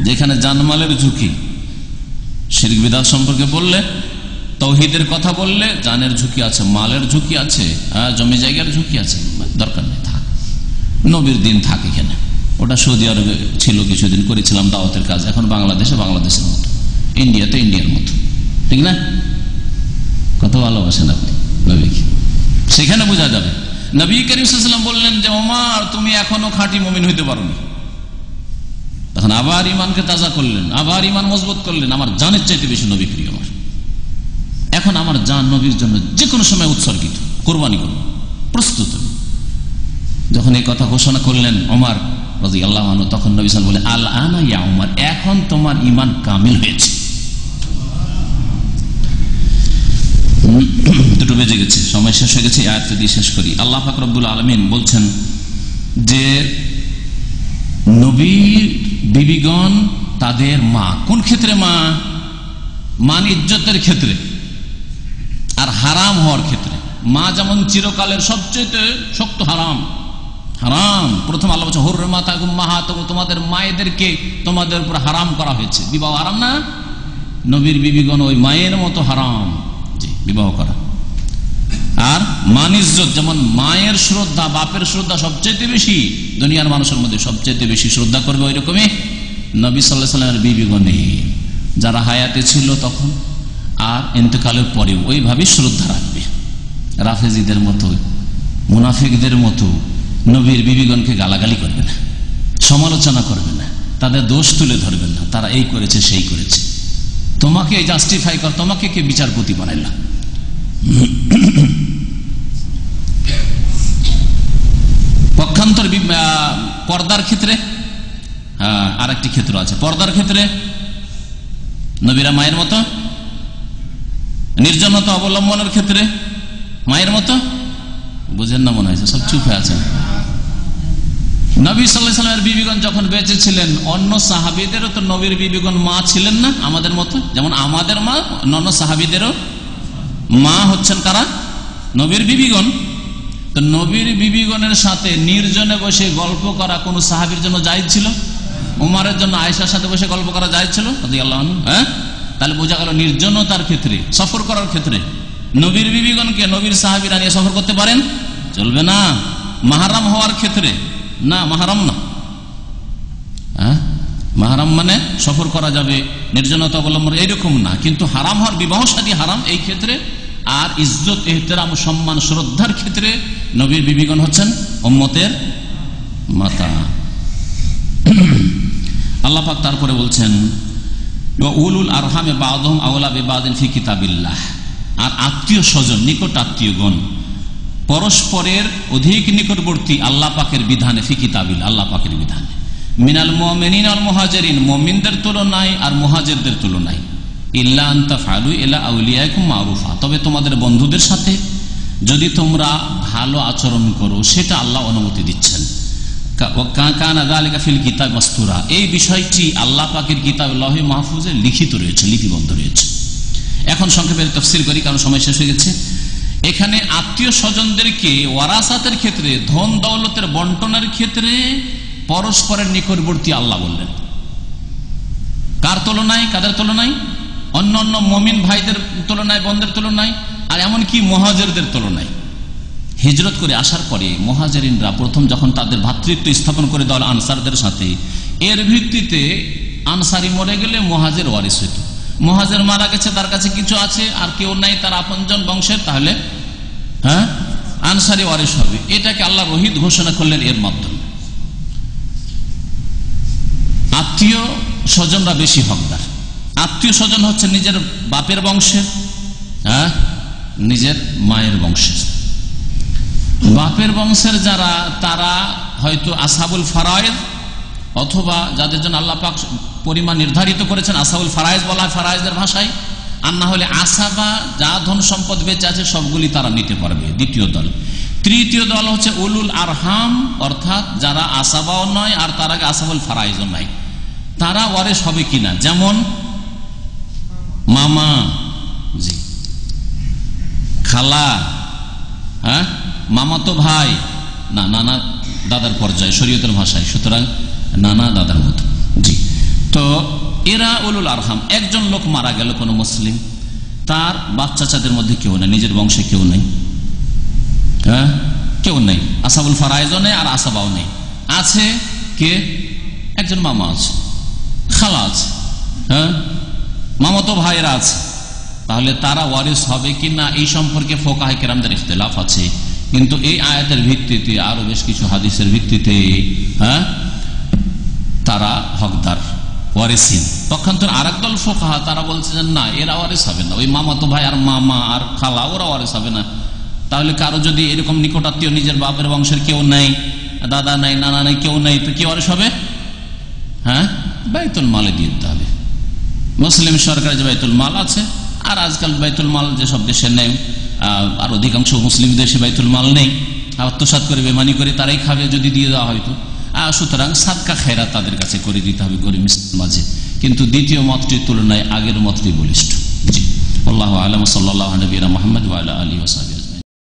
যেখানে জানমালের ঝুঁকি, শিরক বিদআত সম্পর্কে বললে, তাওহীদের কথা বললে, জানের ঝুঁকি আছে, মালের ঝুঁকি আছে, জমি জায়গার ঝুঁকি আছে, দরকার নেই, থাক। নবীর দিন থাক এখানে। ওটা সৌদি আরবে ছিল, কিছুদিন করেছিলাম দাওয়াতের কাজ। এখন বাংলাদেশে বাংলাদেশের মতো, ইন্ডিয়াতে ইন্ডিয়ার মতো, ঠিক না? কত ভালোবাসেন আপনি নবীকে, সেখানে বোঝা যাবে। নবী করিম সাল্লাল্লাহু আলাইহি ওয়াসাল্লাম বললেন যে ওমর, তুমি এখনো খাঁটি মুমিন হইতে পারোনি। তখন আবার ইমানকে তাজা করলেন, আবার ইমান মজবুত করলেন। আমার জানের চাইতে বেশি নবী প্রিয় আমার। এখন আমার জান নবীর জন্য যে কোনো সময় উৎসর্গিত, কোরবানি করব, প্রস্তুত। যখন এই কথা ঘোষণা করলেন ওমর রাদিয়াল্লাহু আনহু, তখন নবী সাল্লাল্লাহু আলাইহি ওয়াসাল্লাম বলেন, আল আনা ইয়া ওমর, এখন তোমার ঈমান কামিল হয়েছে। দুটো বেজে গেছে, সময় শেষ হয়ে গেছে, আয়াতটা দিয়ে শেষ করি। আল্লাহ পাক রব্বুল আলামিন বলছেন যে নবী বিবিগণ তাদের মা, কোন ক্ষেত্রে মা? মান ইজ্জতের ক্ষেত্রে আর হারাম হওয়ার ক্ষেত্রে। মা যেমন চিরকালের সবচেয়ে শক্ত হারাম, হারাম। প্রথম আল্লাহ বলছে হুররিমাত আলাইকুম উম্মাহাতুকুম, তোমাদের মায়েদেরকে তোমাদের উপর হারাম করা হয়েছে। বিবাহ হারাম না? নবীর বিবিগণ ওই মায়ের মতো হারাম বিবাহ করা। আর মান ইজ্জত, যেমন মায়ের শ্রদ্ধা, বাপের শ্রদ্ধা সবচেয়ে বেশি, দুনিয়ার মানুষের মধ্যে সবচেয়ে বেশি শ্রদ্ধা করবে ওই রকমই নবী সাল্লাল্লাহু আলাইহি ওয়াসাল্লামের বিবিগণে, যারা হায়াতে ছিল তখন আর ইন্তেকালের পরেও ওইভাবে শ্রদ্ধা রাখবে। রাফেজিদের মতো, মুনাফিকদের মতো নবীর বিবিগণকে গালাগালি করবে না, সমালোচনা করবে না, তাদের দোষ তুলে ধরবে না, তারা এই করেছে সেই করেছে। তোমাকে জাস্টিফাই কর, তোমাকে কে বিচারপতি বানাইলা? পক্ষান্তর পর্দার ক্ষেত্রে আর একটি ক্ষেত্র আছে। পর্দার ক্ষেত্রে নবীরা মায়ের মতো, নির্জনতা অবলম্বনের ক্ষেত্রে মায়ের মতো। বুঝেন না মনে হয়েছে, সব চুপ হয়ে আছেন। নবী সাল্লাল্লাহু আলাইহি ওয়াসাল্লামের বিবিগণ যখন বেঁচে ছিলেন, অন্য সাহাবীদেরও তো নবীর বিবিগণ মা ছিলেন না আমাদের মতো? যেমন আমাদের মা, অন্য সাহাবীদেরও মা হচ্ছেন কারা? নবীর বিবিগণ। তো নবীর বিবিগণের সাথে নির্জনে বসে গল্প করা কোন সাহাবীর জন্য জায়েজ ছিল? উমরের জন্য আয়েশার সাথে বসে গল্প করা জায়েজ ছিল রাদিয়াল্লাহু আনহু? হ্যাঁ, তাহলে বোঝা গেল নির্জনতার ক্ষেত্রে, সফর করার ক্ষেত্রে নবীর বিবিগণকে নবীর সাহাবীরা নিয়ে সফর করতে পারেন? চলবে না। মাহরাম হওয়ার ক্ষেত্রে না, মাহরাম না। মাহরাম মানে সফর করা যাবে, নির্জনতা অবলম্বন, এইরকম না। কিন্তু হারাম হওয়ার, বিবাহ শাদী হারাম এই ক্ষেত্রে। আর ইজ্জত, ইহতিরাম, সম্মান, শ্রদ্ধার ক্ষেত্রে নবীর বিবিগণ হচ্ছেন উম্মতের মাতা। আল্লাহ পাক তারপরে বলছেন উলুল আরহামে বা'দুহুম আওলা বিবাদিন ফি কিতাবিল্লাহ। আর আত্মীয় স্বজন, নিকট আত্মীয়গণ পরস্পরের অধিক নিকটবর্তী আল্লাহ পাকের বিধানে, ফি কিতাবিল্লাহ, আল্লাহ পাকের বিধানে। মিনাল মুমিনিন ওয়াল মুহাজিরিন, মুমিনদের তুলনায় আর মুহাজিরদের তুলনায়। ইল্লা আন তাফআলু ইলা আউলিয়াকুম মারুফা, তবে তোমাদের বন্ধুদের সাথে যদি তোমরা ভালো আচরণ করো সেটা আল্লাহ অনুমতি দিচ্ছেন। কানা যালিকা ফিল কিতাব মাসতুরা, এই বিষয়টি আল্লাহ পাকের কিতাব লাউহে মাহফুজে লিখিত রয়েছে, লিপিবদ্ধ রয়েছে। এখন সংক্ষেপে তাফসীর করি, কারণ সময় শেষ হয়ে গেছে। এখানে আত্মীয় স্বজনদেরকে ওয়ারাসাতের ক্ষেত্রে, ধন দৌলতের বন্টনের ক্ষেত্রে পরস্পরের নিকটবর্তী আল্লাহ বললেন। কার তুলনায়? কাদের তুলনায়? অন্য অন্য মুমিন ভাইদের তুলনায়, বোনদের তুলনায়, আর এমনকি মুহাজিরদের তুলনায়। হিজরত করে আসার পরে মুহাজিরিনরা প্রথম যখন তাদের ভ্রাতৃত্ব স্থাপন করে দেওয়া আনসারদের সাথে, এর ভিত্তিতে আনসারি মরে গেলে মুহাজির ওয়ারিস হইত। মুহাজির মারা গেছে, তার কাছে কিছু আছে, আর কেউ নাই তার আপনজন বংশের, তাহলে আনসারি ওয়ারিস হবে। এটাকে আল্লাহ রহিত ঘোষণা করলেন এর মাধ্যমে। আত্মীয় স্বজনরা বেশি হকদার। আত্মীয় স্বজন হচ্ছে নিজের বাপের বংশের, নিজের মায়ের বংশের। বাপের বংশের যারা, তারা হয়তো আসহাবুল ফারায়েদ অথবা যাদের জন্য আল্লাহ পাক পরিমাণ নির্ধারিত করেছেন, আসাবুল ফারাইজ বলা হয় ফারাইজের ভাষায়, আর না হলে আসাবা যা ধন সম্পদ বেঁচে আছে সবগুলি তারা নিতে পারবে, দ্বিতীয় দল। তৃতীয় দল হচ্ছে উলুল আরহাম, অর্থাৎ যারা আসাবাও নয় আর তার আগে আসাবুল ফারাইজও নয়, তারা ওয়ারিস হবে কিনা, যেমন মামা, জি, খালা, হ্যাঁ, মামাতো ভাই, না নানা দাদার পর্যায়ে শরীয়তের ভাষায়, সুতরাং নানা দাদার মতো, জি। তো এরা উলুল আরহাম। একজন লোক মারা গেল, কোন মুসলিম, তার বাচ্চা চাচাদের মধ্যে কেউ নেই, নিজের বংশে কেউ নেই, হ্যাঁ, কেউ নেই, আসাবুল ফারাইজও নেই আর আসাবাও নেই। আছে কে? একজন মামা আছে, খালা আছে, হ্যাঁ, মামাতো ভাইয়েরা আছে। তাহলে তারা ওয়ারিস হবে কিনা এই সম্পর্কে ফোকাহে কেরামদের ইখতিলাফ আছে, কিন্তু এই আয়াতের ভিত্তিতে আরো বেশ কিছু হাদিসের ভিত্তিতে, হ্যাঁ, তারা হকদার, ওয়ারিসিন। পক্ষান্তর আরেক দল ফোকাহা তারা বলছে যে না, এরা ওয়ারিস হবে না, ওই মামাতো ভাই আর মামা আর খালা ওরা ওয়ারিস হবে না। তাহলে কারো যদি এরকম নিকটাত্মীয় নিজের বাপের বংশের কেউ নেই, দাদা নাই, নানা নাই, কেউ নেই, তো কি ওয়ারিস হবে? হ্যাঁ, বাইতুল মালে দিয়ে দিতে হবে। মুসলিম সরকারের যে বাইতুল মাল আছে, আর আজকাল বাইতুল মাল যেসব দেশে নেই, আর অধিকাংশ মুসলিম দেশে বাইতুল মাল নেই, আত্মসাৎ করে বেমানি করে তারাই খাবে যদি দিয়ে দেওয়া হয়তো। সুতরাং সাদকা খেরা তাদের কাছে করে দিতে হবে গরিব মিসকিনের মাঝে। কিন্তু দ্বিতীয় মতটির তুলনায় আগের মতটি বলিষ্ঠ। জি, আল্লাহু আ'লাম, সাল্লাল্লাহু আলা নবিয়িনা মুহাম্মদ ওয়া আলা আলিহি ওয়া সাহবিহি।